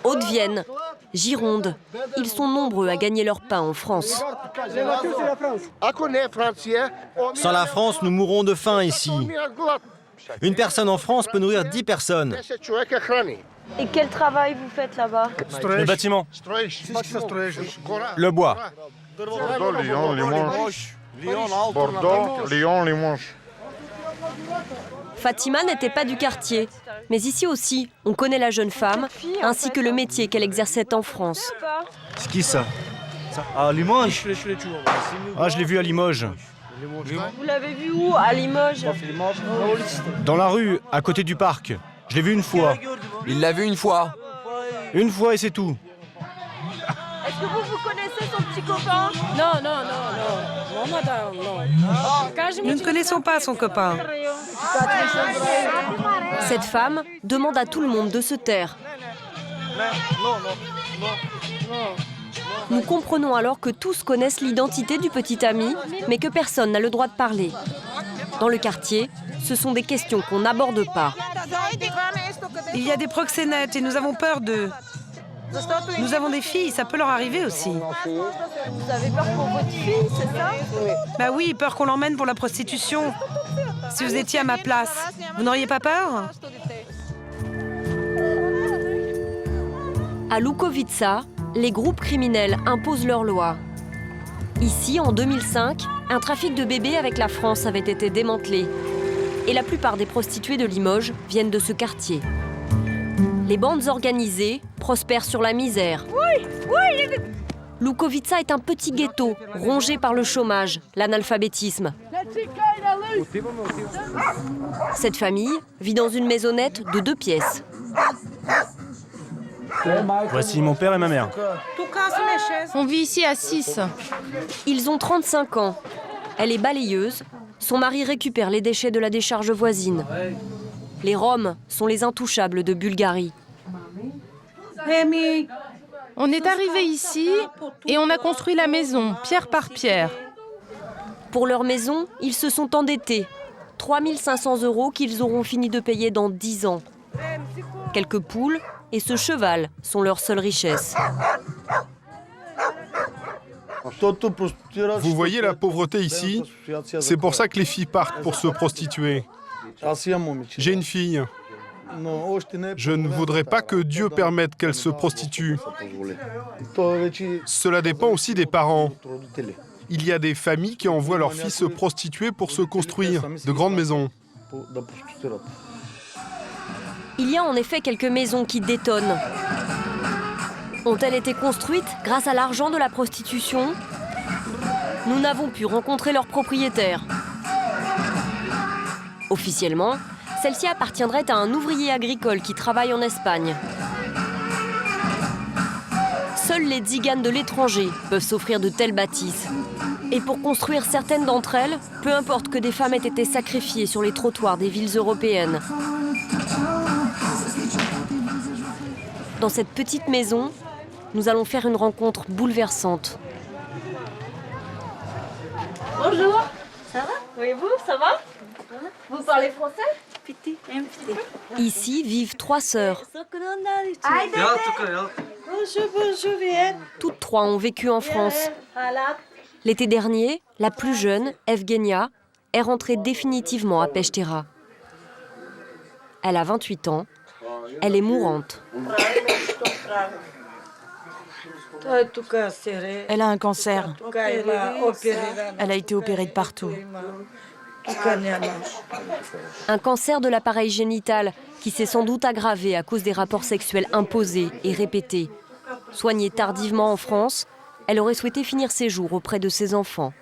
Haute-Vienne, Gironde, ils sont nombreux à gagner leur pain en France. Sans la France, nous mourrons de faim ici. Une personne en France peut nourrir 10 personnes. Et quel travail vous faites là-bas? Le bâtiment. Le bois. Bordeaux, Lyon, Limoges. Fatima n'était pas du quartier, mais ici aussi, on connaît la jeune femme, ainsi que le métier qu'elle exerçait en France. C'est qui ça? À Limoges? Ah, je l'ai vu à Limoges. Vous l'avez vu où, à Limoges? Dans la rue, à côté du parc. Je l'ai vu une fois. Il l'a vu une fois. Une fois et c'est tout. Est-ce que vous connaissez son petit copain? Non, non, non, non. Non, madame, non. Nous ne connaissons pas son copain. Cette femme demande à tout le monde de se taire. Nous comprenons alors que tous connaissent l'identité du petit ami, mais que personne n'a le droit de parler. Dans le quartier, ce sont des questions qu'on n'aborde pas. Il y a des proxénètes et nous avons peur d'eux. Nous avons des filles, ça peut leur arriver aussi. Vous avez peur pour votre fille, c'est ça? Bah oui, peur qu'on l'emmène pour la prostitution. Si vous étiez à ma place, vous n'auriez pas peur? À Lukovița, les groupes criminels imposent leurs lois. Ici, en 2005, un trafic de bébés avec la France avait été démantelé. Et la plupart des prostituées de Limoges viennent de ce quartier. Les bandes organisées prospèrent sur la misère. Łukowica est un petit ghetto, rongé par le chômage, l'analphabétisme. Cette famille vit dans une maisonnette de 2 pièces. Voici mon père et ma mère. On vit ici à 6. Ils ont 35 ans. Elle est balayeuse. Son mari récupère les déchets de la décharge voisine. Les Roms sont les intouchables de Bulgarie. On est arrivé ici et on a construit la maison, pierre par pierre. Pour leur maison, ils se sont endettés. 3 500 € qu'ils auront fini de payer dans 10 ans. Quelques poules et ce cheval sont leur seule richesse. Vous voyez la pauvreté ici? C'est pour ça que les filles partent pour se prostituer. J'ai une fille. Je ne voudrais pas que Dieu permette qu'elle se prostitue. Cela dépend aussi des parents. Il y a des familles qui envoient leurs filles se prostituer pour se construire de grandes maisons. Il y a en effet quelques maisons qui détonnent. Ont-elles été construites grâce à l'argent de la prostitution? Nous n'avons pu rencontrer leurs propriétaires. Officiellement, celle-ci appartiendrait à un ouvrier agricole qui travaille en Espagne. Seuls les tziganes de l'étranger peuvent s'offrir de telles bâtisses. Et pour construire certaines d'entre elles, peu importe que des femmes aient été sacrifiées sur les trottoirs des villes européennes. Dans cette petite maison, nous allons faire une rencontre bouleversante. Bonjour. Ça va? Oui, vous, ça va? Vous parlez français? Ici vivent 3 sœurs. Bonjour, Vienne. Toutes 3 ont vécu en France. L'été dernier, la plus jeune, Evgenia, est rentrée définitivement à Peștera. Elle a 28 ans. Elle est mourante. Elle a un cancer. Elle a été opérée de partout. Un cancer de l'appareil génital qui s'est sans doute aggravé à cause des rapports sexuels imposés et répétés. Soignée tardivement en France, elle aurait souhaité finir ses jours auprès de ses enfants.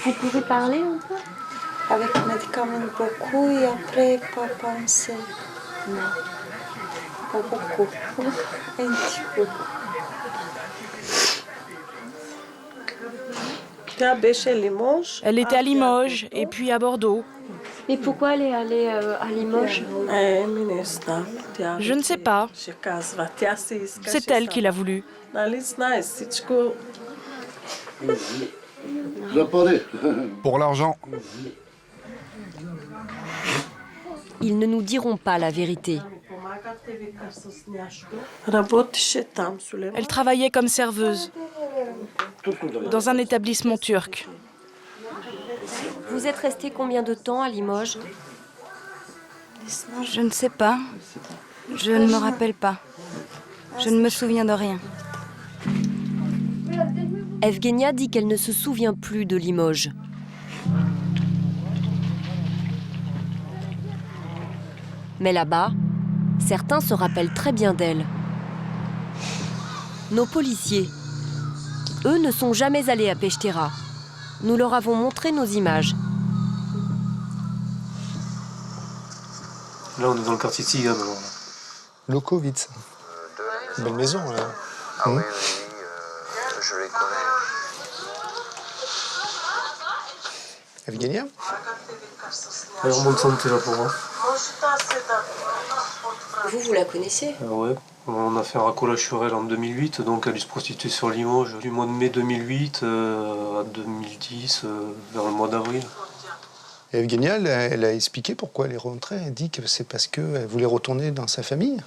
Vous pouvez parler un peu? Avec les médicaments beaucoup et après pas penser. Non. Pas beaucoup. Un petit peu. Elle était à Limoges et puis à Bordeaux. Et pourquoi elle est allée à Limoges? Je ne sais pas. C'est elle qui l'a voulu. Pour l'argent. Ils ne nous diront pas la vérité. Elle travaillait comme serveuse dans un établissement turc. Vous êtes resté combien de temps à Limoges? Je ne sais pas. Je ne me rappelle pas. Je ne me souviens de rien. Evgenia dit qu'elle ne se souvient plus de Limoges. Mais là-bas, certains se rappellent très bien d'elle. Nos policiers, eux, ne sont jamais allés à Peștera. Nous leur avons montré nos images. Là, on est dans le quartier Tzigane. Łukowica. Belle maison, là. Ah oui, je les connais. Evgenia? Elle remonte santé là pour moi. Vous la connaissez? Ouais. On a fait un racolage sur elle en 2008, donc elle se prostituait sur Limoges du mois de mai 2008 à 2010, vers le mois d'avril. Et Evgenia, elle a expliqué pourquoi elle est rentrée. Elle dit que c'est parce qu'elle voulait retourner dans sa famille.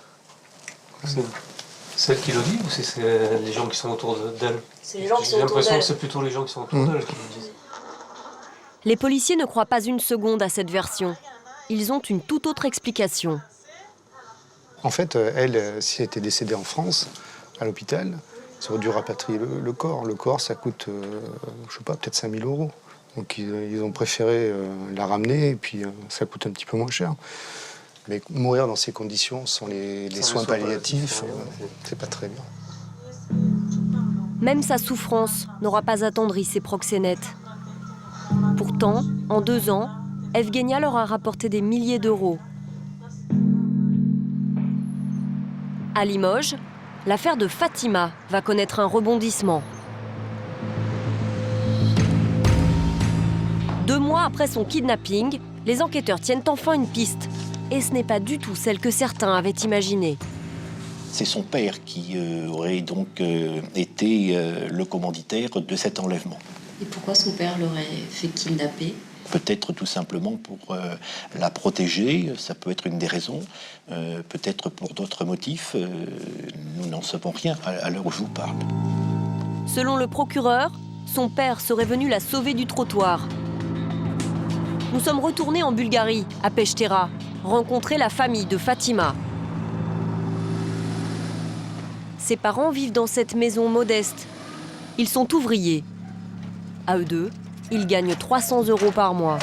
C'est elle qui le dit ou c'est les gens qui sont autour d'elle? C'est les gens qui sont autour d'elle. J'ai l'impression que c'est plutôt les gens qui sont autour d'elle qui le disent. Les policiers ne croient pas une seconde à cette version. Ils ont une toute autre explication. En fait, elle, si elle était décédée en France, à l'hôpital. Ils auraient dû rapatrier le corps. Le corps, ça coûte, je sais pas, peut-être 5 000 €. Donc ils ont préféré la ramener et puis ça coûte un petit peu moins cher. Mais mourir dans ces conditions, sans les soins palliatifs, c'est pas très bien. Même sa souffrance n'aura pas attendri ses proxénètes. Pourtant, en 2 ans, Evgenia leur a rapporté des milliers d'euros. À Limoges, l'affaire de Fatima va connaître un rebondissement. 2 mois après son kidnapping, les enquêteurs tiennent enfin une piste. Et ce n'est pas du tout celle que certains avaient imaginée. C'est son père qui aurait donc été le commanditaire de cet enlèvement. Et pourquoi son père l'aurait fait kidnapper ? Peut-être tout simplement pour la protéger, ça peut être une des raisons. Peut-être pour d'autres motifs, nous n'en savons rien à l'heure où je vous parle. Selon le procureur, son père serait venu la sauver du trottoir. Nous sommes retournés en Bulgarie, à Pechtera, rencontrer la famille de Fatima. Ses parents vivent dans cette maison modeste. Ils sont ouvriers. À eux deux, ils gagnent 300 € par mois.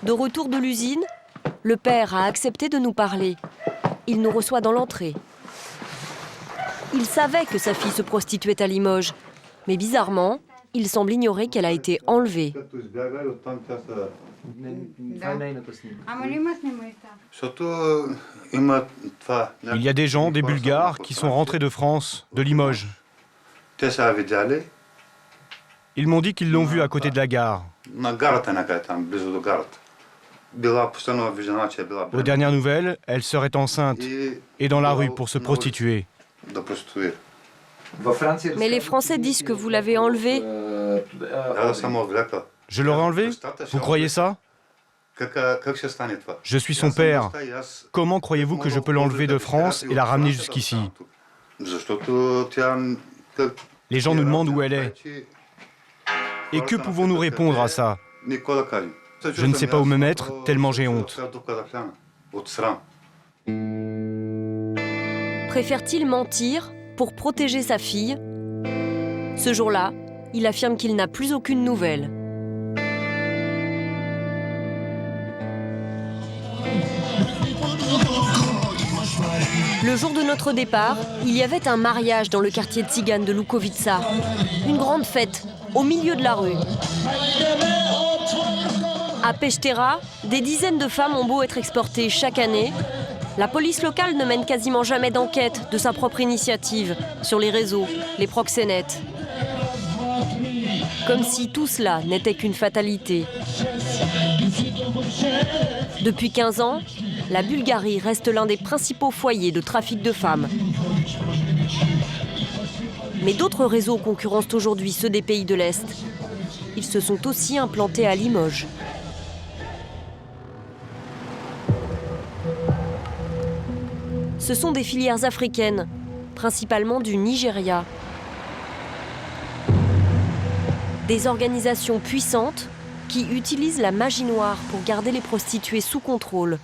De retour de l'usine, le père a accepté de nous parler. Il nous reçoit dans l'entrée. Il savait que sa fille se prostituait à Limoges, mais bizarrement, il semble ignorer qu'elle a été enlevée. Il y a des gens, des Bulgares, qui sont rentrés de France, de Limoges. Ils m'ont dit qu'ils l'ont vue à côté de la gare. Aux dernières nouvelles, elle serait enceinte et dans la rue pour se prostituer. Mais les Français disent que vous l'avez enlevée. Je l'aurais enlevée? Vous croyez ça? Je suis son père. Comment croyez-vous que je peux l'enlever de France et la ramener jusqu'ici? Les gens nous demandent où elle est. Et que pouvons-nous répondre à ça? Je ne sais pas où me mettre, tellement j'ai honte. Préfère-t-il mentir pour protéger sa fille? Ce jour-là, il affirme qu'il n'a plus aucune nouvelle. Le jour de notre départ, il y avait un mariage dans le quartier tzigane de Lukovica. Une grande fête, au milieu de la rue. À Pechtera, des dizaines de femmes ont beau être exportées chaque année. La police locale ne mène quasiment jamais d'enquête de sa propre initiative sur les réseaux, les proxénètes. Comme si tout cela n'était qu'une fatalité. Depuis 15 ans, la Bulgarie reste l'un des principaux foyers de trafic de femmes. Mais d'autres réseaux concurrencent aujourd'hui ceux des pays de l'Est. Ils se sont aussi implantés à Limoges. Ce sont des filières africaines, principalement du Nigeria. Des organisations puissantes qui utilisent la magie noire pour garder les prostituées sous contrôle.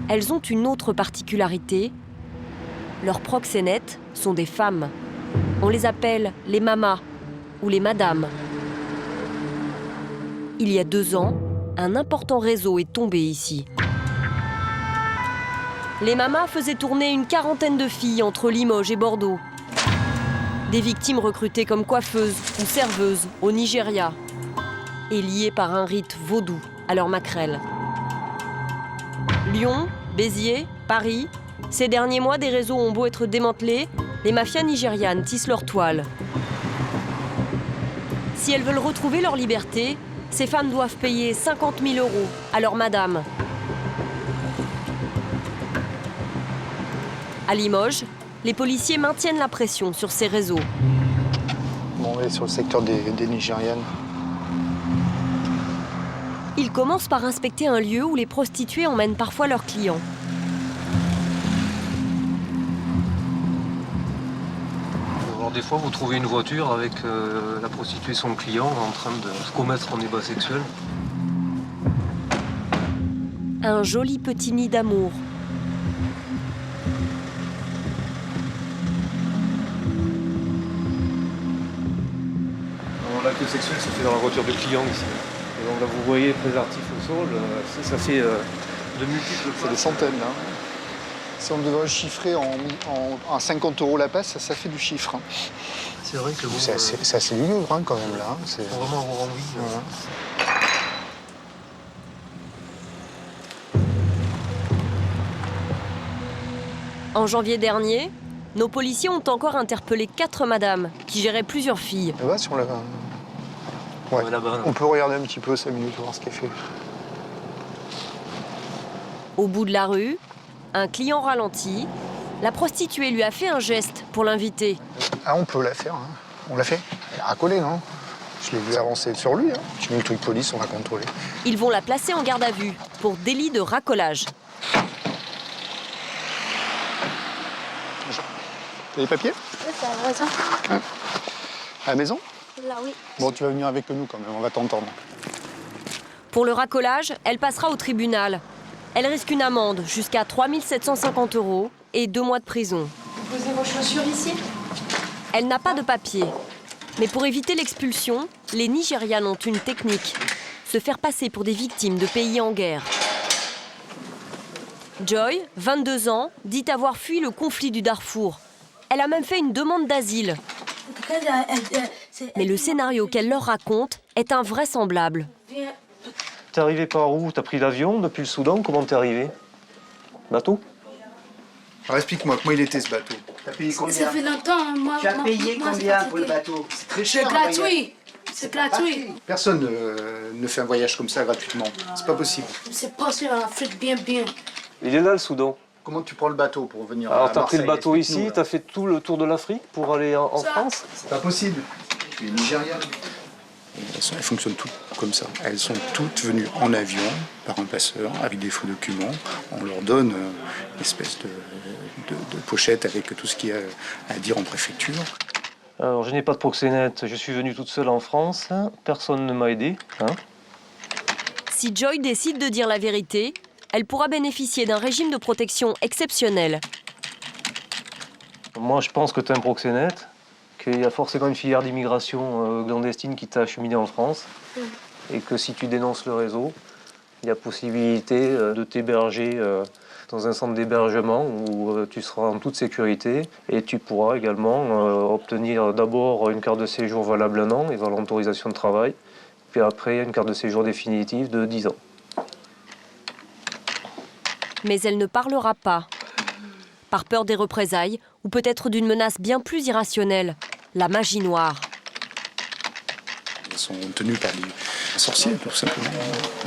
Elles ont une autre particularité. Leurs proxénètes sont des femmes. On les appelle les mamas ou les madames. Il y a 2 ans, un important réseau est tombé ici. Les mamas faisaient tourner une 40aine de filles entre Limoges et Bordeaux. Des victimes recrutées comme coiffeuses ou serveuses au Nigeria et liées par un rite vaudou à leur maquerelle. Lyon, Béziers, Paris, ces derniers mois, des réseaux ont beau être démantelés, les mafias nigérianes tissent leur toile. Si elles veulent retrouver leur liberté, ces femmes doivent payer 50 000 € à leur madame. À Limoges, les policiers maintiennent la pression sur ces réseaux. Bon, on est sur le secteur des Nigérianes. Ils commencent par inspecter un lieu où les prostituées emmènent parfois leurs clients. Alors, des fois, vous trouvez une voiture avec la prostituée et son client en train de commettre un débat sexuel. Un joli petit nid d'amour. L'acte sexuel se fait dans la voiture de client ici. Et donc là, vous voyez préservatif au sol, ça fait de multiples. C'est des centaines. Hein. Si on devait chiffrer en 50 € la pièce, ça fait du chiffre. Hein. C'est vrai que c'est assez lugubre hein, quand même là. C'est vraiment avoir envie. Voilà. En janvier dernier, nos policiers ont encore interpellé 4 madames qui géraient plusieurs filles. Là-bas, sur la... ouais. Là-bas, là. On peut regarder un petit peu 5 minutes, voir ce qu'elle fait. Au bout de la rue, un client ralentit. La prostituée lui a fait un geste pour l'inviter. Ah, on peut la faire. Hein. On l'a fait. Elle a racolé, non? Je l'ai vu avancer sur lui. Hein. J'ai mis le truc police, on va contrôler. Ils vont la placer en garde à vue pour délit de racolage. T'as les papiers? Oui, c'est à la maison. À la maison? Là, oui. Bon, tu vas venir avec nous quand même, on va t'entendre. Pour le racolage, elle passera au tribunal. Elle risque une amende jusqu'à 3 750 € et 2 mois de prison. Vous posez vos chaussures ici? Elle n'a pas de papier. Mais pour éviter l'expulsion, les Nigérianes ont une technique. Se faire passer pour des victimes de pays en guerre. Joy, 22 ans, dit avoir fui le conflit du Darfour. Elle a même fait une demande d'asile. Mais le scénario qu'elle leur raconte est invraisemblable. T'es arrivé par où? T'as pris l'avion depuis le Soudan? Comment t'es arrivé? Bateau? Alors explique-moi, comment il était ce bateau? T'as payé combien? Ça fait longtemps, hein, moi. Tu as payé combien pour le bateau? C'est très cher. C'est gratuit. C'est gratuit. Personne ne fait un voyage comme ça gratuitement. C'est pas possible. C'est passé en Afrique bien. Il est là, le Soudan. Comment tu prends le bateau pour venir Alors, à t'as pris Marseille? le bateau ici, Explique-nous, t'as fait tout le tour de l'Afrique pour aller en France? C'est pas possible. Tu es nigériane. Elles fonctionnent toutes comme ça. Elles sont toutes venues en avion par un passeur avec des faux documents. On leur donne une espèce de pochette avec tout ce qu'il y a à dire en préfecture. Alors, je n'ai pas de proxénète. Je suis venue toute seule en France. Personne ne m'a aidé. Hein. Si Joy décide de dire la vérité, elle pourra bénéficier d'un régime de protection exceptionnel. Moi, je pense que tu es un proxénète, qu'il y a forcément une filière d'immigration clandestine qui t'a acheminé en France, et que si tu dénonces le réseau, il y a possibilité de t'héberger dans un centre d'hébergement où tu seras en toute sécurité, et tu pourras également obtenir d'abord une carte de séjour valable 1 an et avoir l'autorisation de travail, puis après une carte de séjour définitive de 10 ans. Mais elle ne parlera pas. Par peur des représailles, ou peut-être d'une menace bien plus irrationnelle, la magie noire. Elles sont tenues par des sorciers, tout simplement.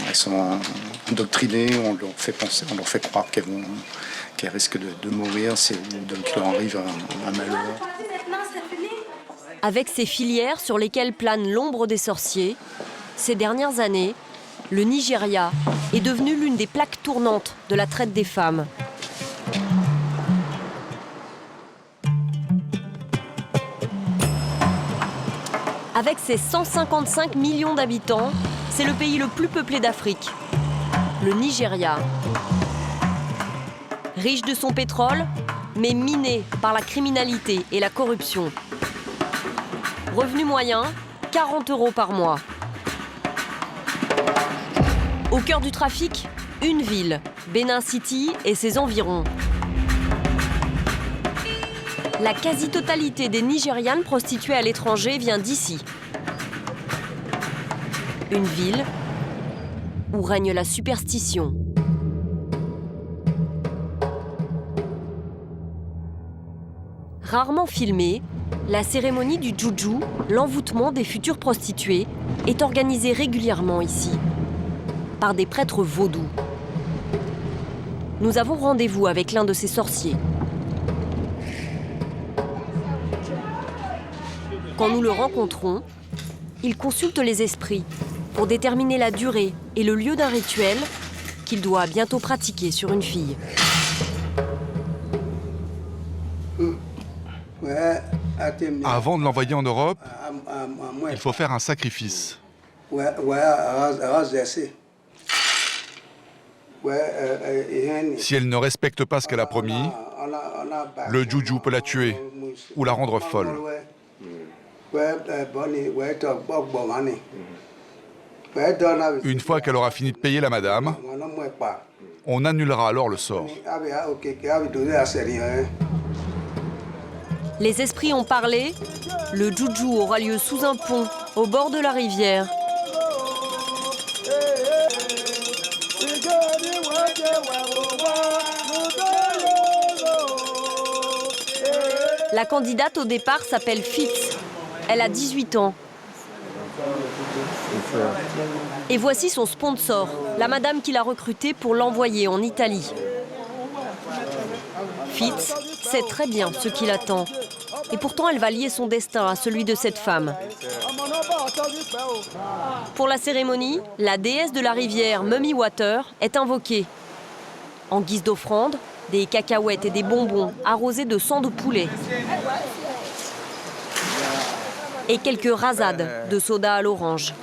Elles sont endoctrinées, on leur fait penser, on leur fait croire qu'elles risquent de mourir, donc il leur arrive un malheur. Avec ces filières sur lesquelles plane l'ombre des sorciers, ces dernières années, le Nigeria est devenu l'une des plaques tournantes de la traite des femmes. Avec ses 155 millions d'habitants, c'est le pays le plus peuplé d'Afrique, le Nigeria. Riche de son pétrole, mais miné par la criminalité et la corruption. Revenu moyen, 40 € par mois. Au cœur du trafic, une ville, Benin City et ses environs. La quasi-totalité des Nigérianes prostituées à l'étranger vient d'ici. Une ville où règne la superstition. Rarement filmée, la cérémonie du juju, l'envoûtement des futures prostituées, est organisée régulièrement ici, par des prêtres vaudous. Nous avons rendez-vous avec l'un de ces sorciers. Quand nous le rencontrons, il consulte les esprits pour déterminer la durée et le lieu d'un rituel qu'il doit bientôt pratiquer sur une fille. Avant de l'envoyer en Europe, il faut faire un sacrifice. Si elle ne respecte pas ce qu'elle a promis, le juju peut la tuer ou la rendre folle. Une fois qu'elle aura fini de payer la madame, on annulera alors le sort. Les esprits ont parlé. Le juju aura lieu sous un pont, au bord de la rivière. La candidate au départ s'appelle Fitz. Elle a 18 ans. Et voici son sponsor, la madame qui l'a recrutée pour l'envoyer en Italie. Fitz sait très bien ce qui l'attend. Et pourtant, elle va lier son destin à celui de cette femme. Pour la cérémonie, la déesse de la rivière, Mummy Water, est invoquée. En guise d'offrande, des cacahuètes et des bonbons arrosés de sang de poulet. Et quelques rasades de soda à l'orange.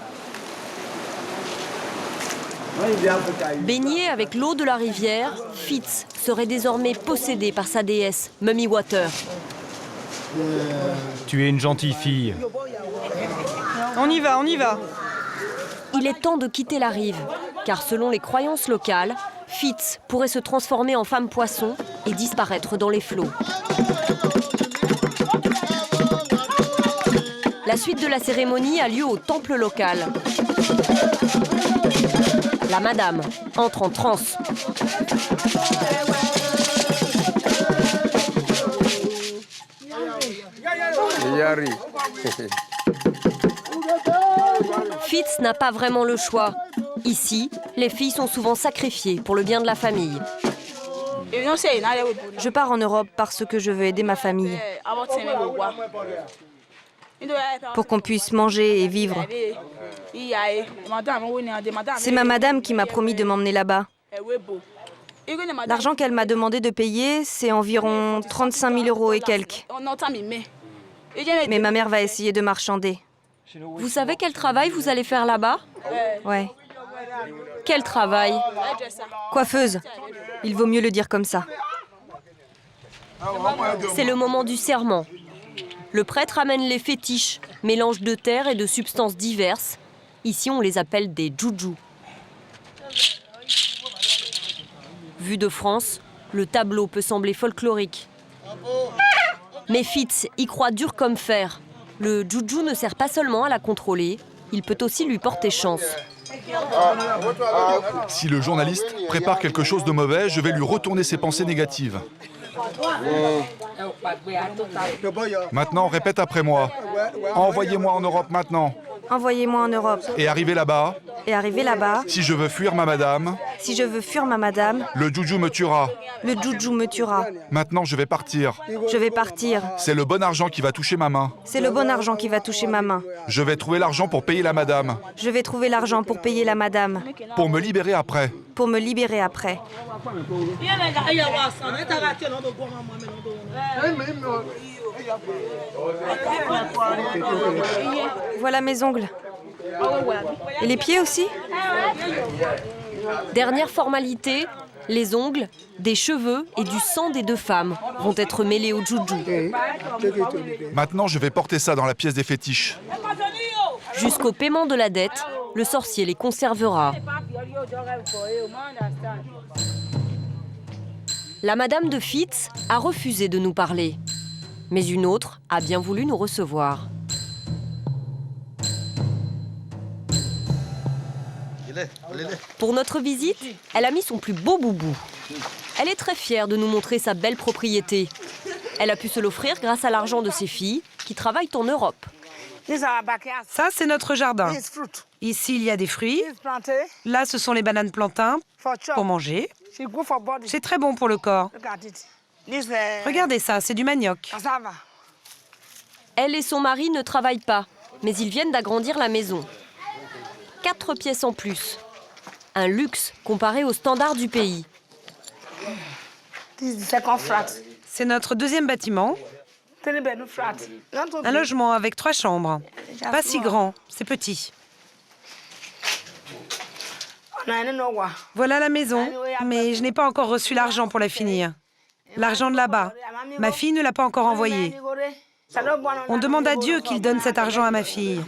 Baigné avec l'eau de la rivière, Fitz serait désormais possédé par sa déesse, Mummy Water. Tu es une gentille fille. On y va, on y va. Il est temps de quitter la rive, car selon les croyances locales, Fitz pourrait se transformer en femme poisson et disparaître dans les flots. La suite de la cérémonie a lieu au temple local. La madame entre en transe. Fitz n'a pas vraiment le choix. Ici, les filles sont souvent sacrifiées pour le bien de la famille. Je pars en Europe parce que je veux aider ma famille. Pour qu'on puisse manger et vivre. C'est ma madame qui m'a promis de m'emmener là-bas. L'argent qu'elle m'a demandé de payer, c'est environ 35 000 € et quelques. Mais ma mère va essayer de marchander. Vous savez quel travail vous allez faire là-bas? Ouais. Quel travail? Coiffeuse. Il vaut mieux le dire comme ça. C'est le moment du serment. Le prêtre amène les fétiches, mélange de terre et de substances diverses. Ici, on les appelle des juju. Vu de France, le tableau peut sembler folklorique. Mais Fitz y croit dur comme fer. Le juju ne sert pas seulement à la contrôler, il peut aussi lui porter chance. Si le journaliste prépare quelque chose de mauvais, je vais lui retourner ses pensées négatives. Maintenant, répète après moi. Envoyez-moi en Europe maintenant. Envoyez-moi en Europe. Et arrivé là-bas. Et arrivé là-bas. Si je veux fuir ma madame. Si je veux fuir ma madame. Le juju me tuera. Le juju me tuera. Maintenant, je vais partir. Je vais partir. C'est le bon argent qui va toucher ma main. C'est le bon argent qui va toucher ma main. Je vais trouver l'argent pour payer la madame. Je vais trouver l'argent pour payer la madame. Pour me libérer après. Pour me libérer après. Voilà mes ongles. Et les pieds aussi? Dernière formalité, les ongles, des cheveux et du sang des deux femmes vont être mêlés au juju. Maintenant, je vais porter ça dans la pièce des fétiches. Jusqu'au paiement de la dette, le sorcier les conservera. La madame de Fitz a refusé de nous parler. Mais une autre a bien voulu nous recevoir. Pour notre visite, elle a mis son plus beau boubou. Elle est très fière de nous montrer sa belle propriété. Elle a pu se l'offrir grâce à l'argent de ses filles qui travaillent en Europe. Ça, c'est notre jardin. Ici, il y a des fruits. Là, ce sont les bananes plantains pour manger. C'est très bon pour le corps. Regardez ça, c'est du manioc. Elle et son mari ne travaillent pas, mais ils viennent d'agrandir la maison. 4 pièces en plus. Un luxe comparé aux standards du pays. C'est notre deuxième bâtiment. Un logement avec 3 chambres. Pas si grand, c'est petit. Voilà la maison, mais je n'ai pas encore reçu l'argent pour la finir. L'argent de là-bas. Ma fille ne l'a pas encore envoyé. On demande à Dieu qu'il donne cet argent à ma fille.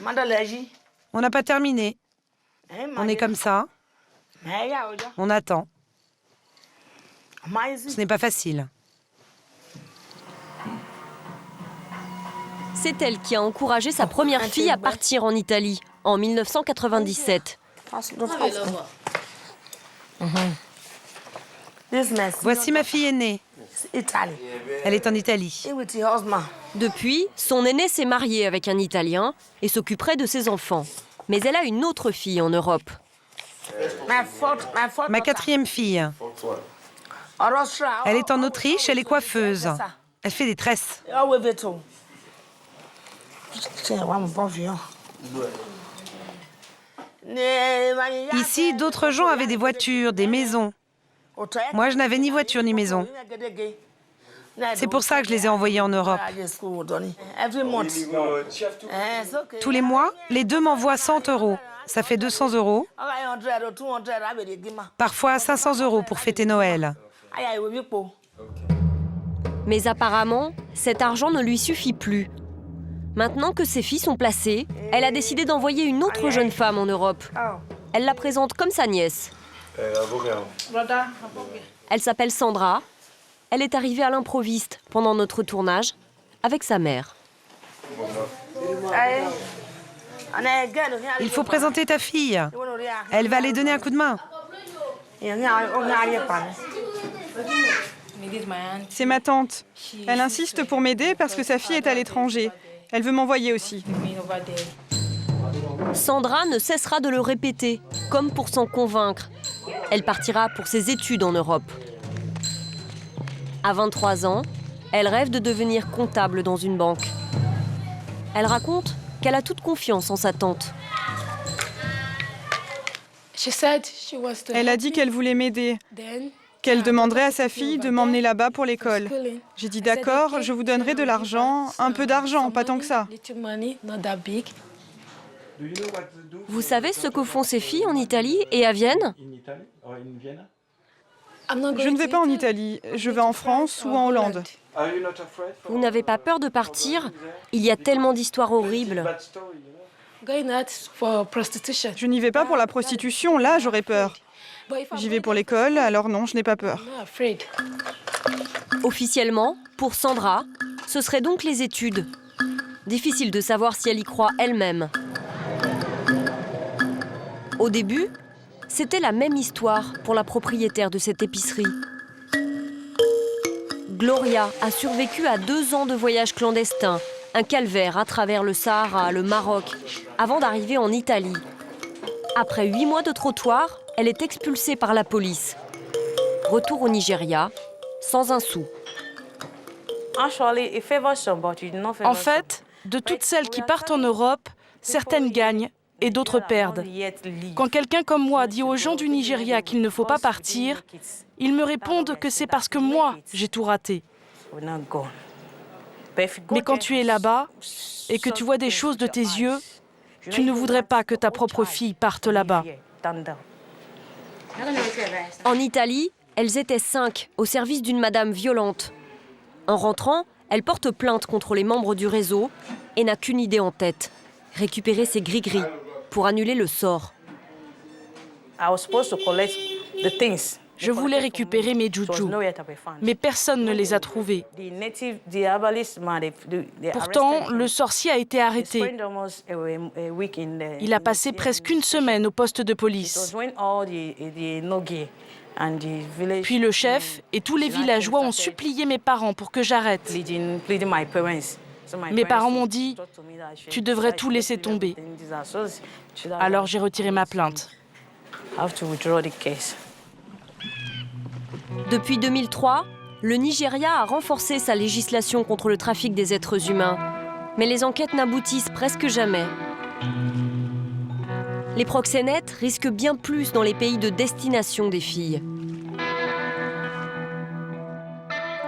On n'a pas terminé. On est comme ça. On attend. Ce n'est pas facile. C'est elle qui a encouragé sa première fille à partir en Italie en 1997. Voici ma fille aînée. Elle est en Italie. Depuis, son aînée s'est mariée avec un Italien et s'occuperait de ses enfants. Mais elle a une autre fille en Europe. Ma quatrième fille. Elle est en Autriche, elle est coiffeuse. Elle fait des tresses. Ici, d'autres gens avaient des voitures, des maisons. Moi, je n'avais ni voiture ni maison. C'est pour ça que je les ai envoyés en Europe. Tous les mois, les deux m'envoient 100 €. Ça fait 200 €. Parfois 500 € pour fêter Noël. Mais apparemment, cet argent ne lui suffit plus. Maintenant que ses filles sont placées, elle a décidé d'envoyer une autre jeune femme en Europe. Elle la présente comme sa nièce. Elle s'appelle Sandra. Elle est arrivée à l'improviste pendant notre tournage avec sa mère. Il faut présenter ta fille. Elle va aller donner un coup de main. C'est ma tante. Elle insiste pour m'aider parce que sa fille est à l'étranger. Elle veut m'envoyer aussi. Sandra ne cessera de le répéter, comme pour s'en convaincre. Elle partira pour ses études en Europe. À 23 ans, elle rêve de devenir comptable dans une banque. Elle raconte qu'elle a toute confiance en sa tante. Elle a dit qu'elle voulait m'aider, qu'elle demanderait à sa fille de m'emmener là-bas pour l'école. J'ai dit d'accord, je vous donnerai de l'argent, un peu d'argent, pas tant que ça. Vous savez ce que font ces filles en Italie et à Vienne ? Je ne vais pas en Italie, je vais en France ou en Hollande. Vous n'avez pas peur de partir ? Il y a tellement d'histoires horribles. Je n'y vais pas pour la prostitution, là j'aurais peur. J'y vais pour l'école, alors non, je n'ai pas peur. Officiellement, pour Sandra, ce serait donc les études. Difficile de savoir si elle y croit elle-même. Au début, c'était la même histoire pour la propriétaire de cette épicerie. Gloria a survécu à 2 ans de voyage clandestin, un calvaire à travers le Sahara, le Maroc, avant d'arriver en Italie. Après 8 mois de trottoir, elle est expulsée par la police. Retour au Nigeria, sans un sou. En fait, de toutes celles qui partent en Europe, certaines gagnent et d'autres perdent. Quand quelqu'un comme moi dit aux gens du Nigeria qu'il ne faut pas partir, ils me répondent que c'est parce que moi, j'ai tout raté. Mais quand tu es là-bas et que tu vois des choses de tes yeux, tu ne voudrais pas que ta propre fille parte là-bas. En Italie, elles étaient 5 au service d'une madame violente. En rentrant, elle porte plainte contre les membres du réseau et n'a qu'une idée en tête, récupérer ses gris-gris pour annuler le sort. Je voulais récupérer mes joujou, mais personne ne les a trouvés. Pourtant, le sorcier a été arrêté. Il a passé presque 1 semaine au poste de police. Puis le chef et tous les villageois ont supplié mes parents pour que j'arrête. Mes parents m'ont dit « Tu devrais tout laisser tomber ». Alors j'ai retiré ma plainte. Depuis 2003, le Nigeria a renforcé sa législation contre le trafic des êtres humains. Mais les enquêtes n'aboutissent presque jamais. Les proxénètes risquent bien plus dans les pays de destination des filles.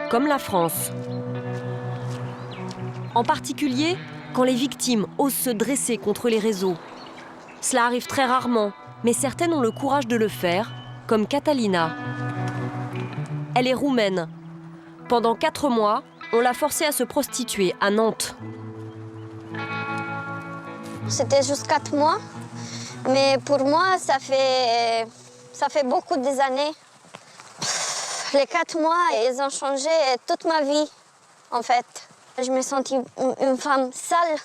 Comme la France. En particulier, quand les victimes osent se dresser contre les réseaux. Cela arrive très rarement, Mais certaines ont le courage de le faire, comme Catalina. Elle est roumaine. Pendant 4 mois, on l'a forcée à se prostituer à Nantes. C'était juste 4 mois, mais pour moi, ça fait beaucoup des années. Les 4 mois, ils ont changé toute ma vie, en fait. Je me sentis une femme sale.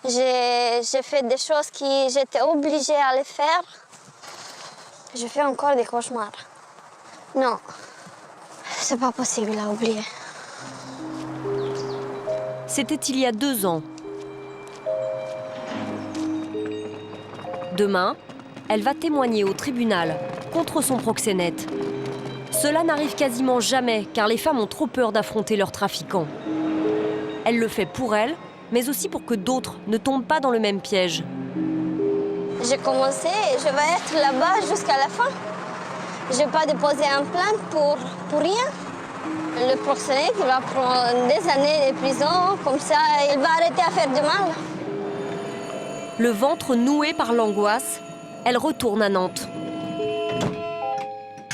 J'ai fait des choses que j'étais obligée à les faire. Je fais encore des cauchemars. Non, c'est pas possible à oublier. C'était il y a 2 ans. Demain, elle va témoigner au tribunal contre son proxénète. Cela n'arrive quasiment jamais car les femmes ont trop peur d'affronter leurs trafiquants. Elle le fait pour elle, mais aussi pour que d'autres ne tombent pas dans le même piège. J'ai commencé et je vais être là-bas jusqu'à la fin. Je ne vais pas déposer un plainte pour rien. Le proxénète il va prendre des années de prison, comme ça il va arrêter à faire du mal. Le ventre noué par l'angoisse, elle retourne à Nantes.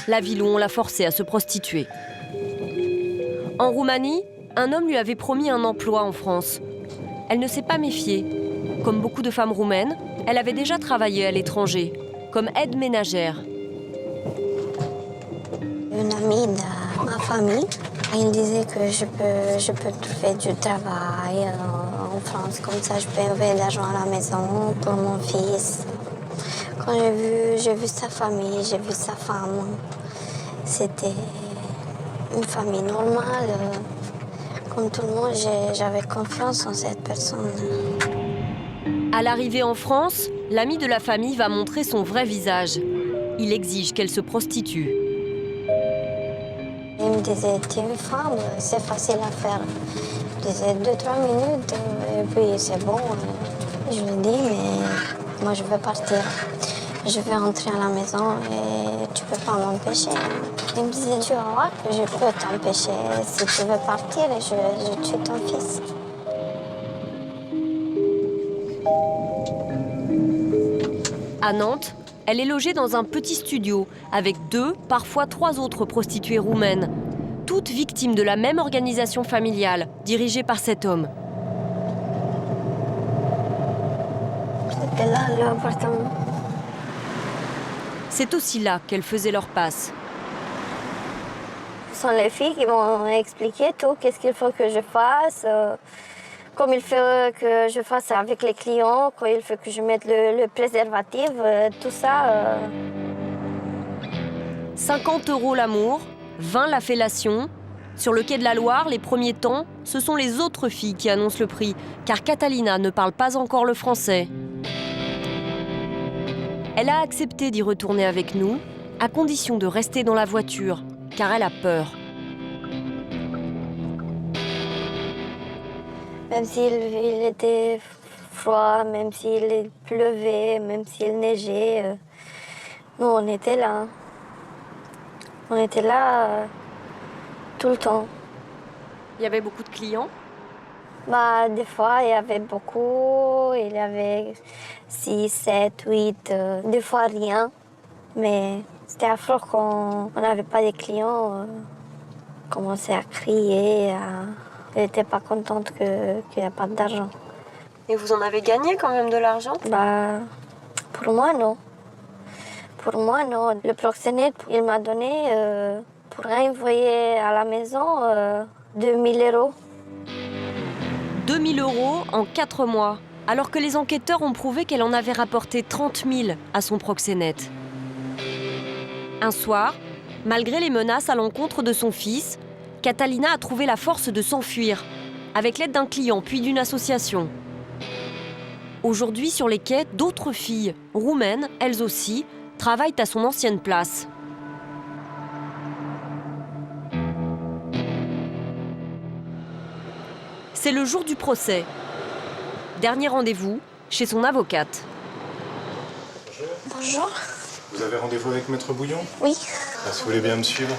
La ville où on l'a forcée à se prostituer. En Roumanie, un homme lui avait promis un emploi en France. Elle ne s'est pas méfiée. Comme beaucoup de femmes roumaines, elle avait déjà travaillé à l'étranger, comme aide ménagère. Une amie de ma famille, elle disait que je peux trouver du travail en France, comme ça je peux envoyer de l'argent à la maison pour mon fils. Quand j'ai vu sa famille, j'ai vu sa femme. C'était une famille normale. Comme tout le monde, j'avais confiance en cette personne. À l'arrivée en France, l'ami de la famille va montrer son vrai visage. Il exige qu'elle se prostitue. Il me disait, tu es une femme, c'est facile à faire. Je disais 2-3 minutes et puis c'est bon. Je lui dis, mais moi je veux partir. Je vais rentrer à la maison et tu peux pas m'empêcher. Il me disait, tu vas voir que je peux t'empêcher. Si tu veux partir, je tue ton fils. À Nantes, elle est logée dans un petit studio avec 2, parfois 3 autres prostituées roumaines, toutes victimes de la même organisation familiale dirigée par cet homme. C'était là, l'appartement. C'est aussi là qu'elles faisaient leur passe. Ce sont les filles qui m'ont expliqué tout, qu'est-ce qu'il faut que je fasse, comme il faut que je fasse avec les clients, quand il faut que je mette le préservatif, tout ça. 50 € l'amour, 20 la fellation. Sur le quai de la Loire, les premiers temps, ce sont les autres filles qui annoncent le prix, car Catalina ne parle pas encore le français. Elle a accepté d'y retourner avec nous, à condition de rester dans la voiture, car elle a peur. Même s'il était froid, même s'il pleuvait, même s'il neigeait, nous on était là. On était là tout le temps. Il y avait beaucoup de clients? Des fois, il y avait beaucoup. Il y avait 6, 7, 8. Des fois, rien. Mais c'était affreux quand on n'avait pas de clients. On commençait à crier. Elle n'était pas contente qu'il n'y a pas d'argent. Et vous en avez gagné quand même de l'argent? Pour moi, non. Pour moi, non. Le proxénète, il m'a donné, pour envoyer à la maison, 2 000 €. 2 000 € en 4 mois, alors que les enquêteurs ont prouvé qu'elle en avait rapporté 30 000 à son proxénète. Un soir, malgré les menaces à l'encontre de son fils, Catalina a trouvé la force de s'enfuir, avec l'aide d'un client puis d'une association. Aujourd'hui, sur les quais, d'autres filles, roumaines, elles aussi, travaillent à son ancienne place. C'est le jour du procès. Dernier rendez-vous chez son avocate. Bonjour. Vous avez rendez-vous avec Maître Bouillon? Oui. Si vous voulez bien me suivre.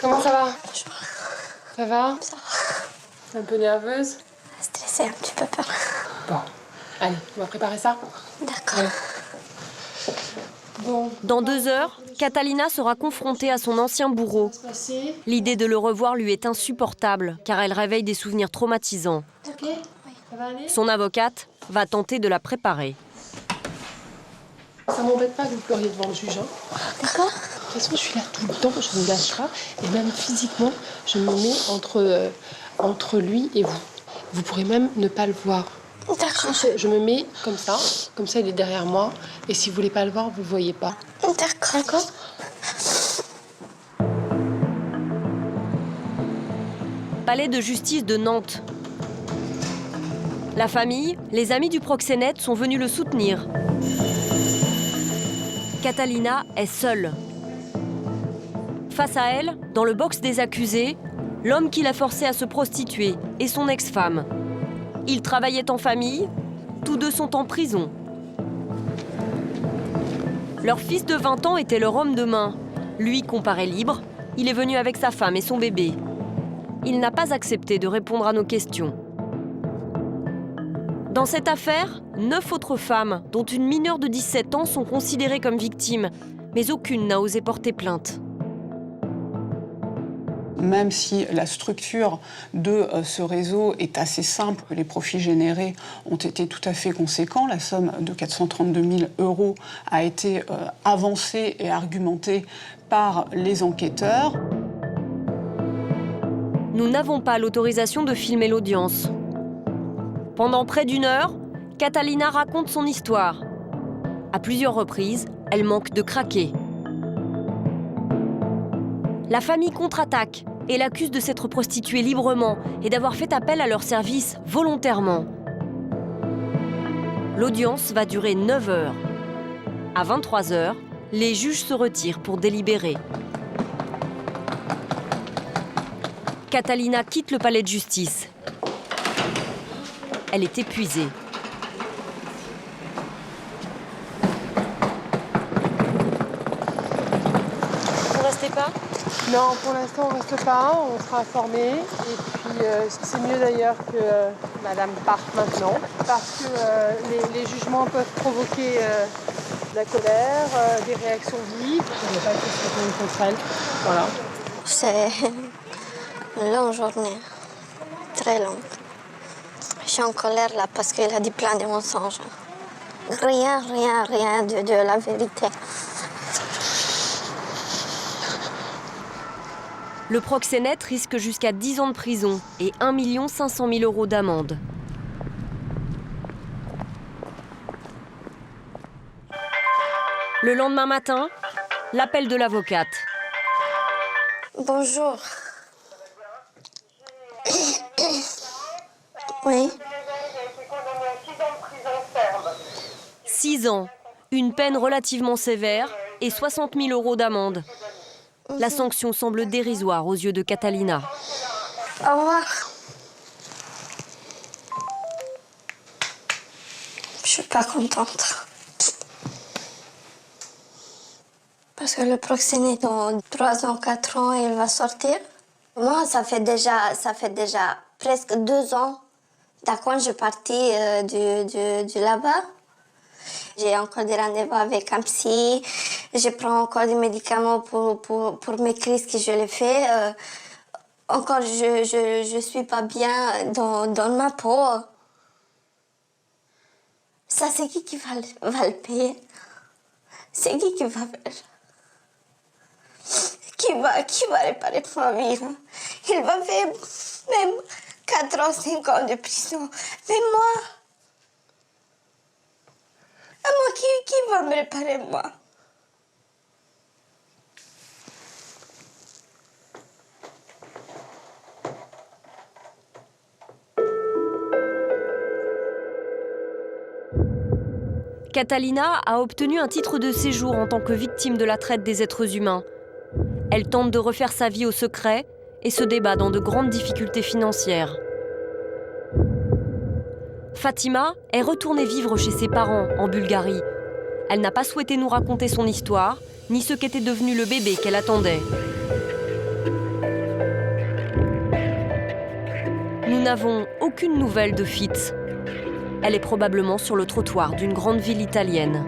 Comment ça va? Bonjour. Ça va? Un peu nerveuse? Stressée, un petit peu peur. Bon. Allez, on va préparer ça. D'accord. Bon. Dans 2 heures, Catalina sera confrontée à son ancien bourreau. L'idée de le revoir lui est insupportable, car elle réveille des souvenirs traumatisants. Ok, ça va aller? Son avocate va tenter de la préparer. Ça m'embête pas que vous pleuriez devant le juge. Hein. D'accord. De toute façon, je suis là tout le temps, je ne me lâche pas. Et même physiquement, je me mets entre lui et vous. Vous pourrez même ne pas le voir. D'accord. Je me mets comme ça il est derrière moi. Et si vous voulez pas le voir, vous le voyez pas. D'accord. Palais de justice de Nantes. La famille, les amis du proxénète sont venus le soutenir. Catalina est seule. Face à elle, dans le box des accusés, l'homme qui l'a forcée à se prostituer et son ex-femme. Ils travaillaient en famille, tous deux sont en prison. Leur fils de 20 ans était leur homme de main. Lui comparaît libre, il est venu avec sa femme et son bébé. Il n'a pas accepté de répondre à nos questions. Dans cette affaire, 9 autres femmes, dont une mineure de 17 ans, sont considérées comme victimes, mais aucune n'a osé porter plainte. Même si la structure de ce réseau est assez simple, les profits générés ont été tout à fait conséquents. La somme de 432 000 € a été avancée et argumentée par les enquêteurs. Nous n'avons pas l'autorisation de filmer l'audience. Pendant près d'1 heure, Catalina raconte son histoire. À plusieurs reprises, elle manque de craquer. La famille contre-attaque et l'accuse de s'être prostituée librement et d'avoir fait appel à leur service volontairement. L'audience va durer 9 heures. À 23 heures, les juges se retirent pour délibérer. Catalina quitte le palais de justice. Elle est épuisée. Vous restez pas ? Non, pour l'instant, on ne reste pas. On sera informé. Et puis, c'est mieux d'ailleurs que madame parte maintenant. Parce que les jugements peuvent provoquer de la colère, des réactions vives. On n'a pas été soutenus contre elle. Voilà. C'est une longue journée. Très longue. Je suis en colère là parce qu'il a dit plein de mensonges. Rien de la vérité. Le proxénète risque jusqu'à 10 ans de prison et 1 500 000 € d'amende. Le lendemain matin, l'appel de l'avocate. Bonjour. Oui. 6 ans, une peine relativement sévère et 60 000 € d'amende. La sanction semble dérisoire aux yeux de Catalina. Au revoir. Je suis pas contente. Parce que le proxénète, dans 3 ans, 4 ans, il va sortir. Moi, ça fait déjà presque 2 ans quand je suis partie de là-bas. J'ai encore des rendez-vous avec un psy. Je prends encore des médicaments pour mes crises que je les fais. Encore, je suis pas bien dans ma peau. Ça, c'est qui va le payer? C'est qui va faire? Qui va réparer ma vie? Il va faire même 4 ans, 5 ans de prison. Mais moi... qui va me réparer, moi? Catalina a obtenu un titre de séjour en tant que victime de la traite des êtres humains. Elle tente de refaire sa vie au secret et se débat dans de grandes difficultés financières. Fatima est retournée vivre chez ses parents en Bulgarie. Elle n'a pas souhaité nous raconter son histoire, ni ce qu'était devenu le bébé qu'elle attendait. Nous n'avons aucune nouvelle de Fitz. Elle est probablement sur le trottoir d'une grande ville italienne.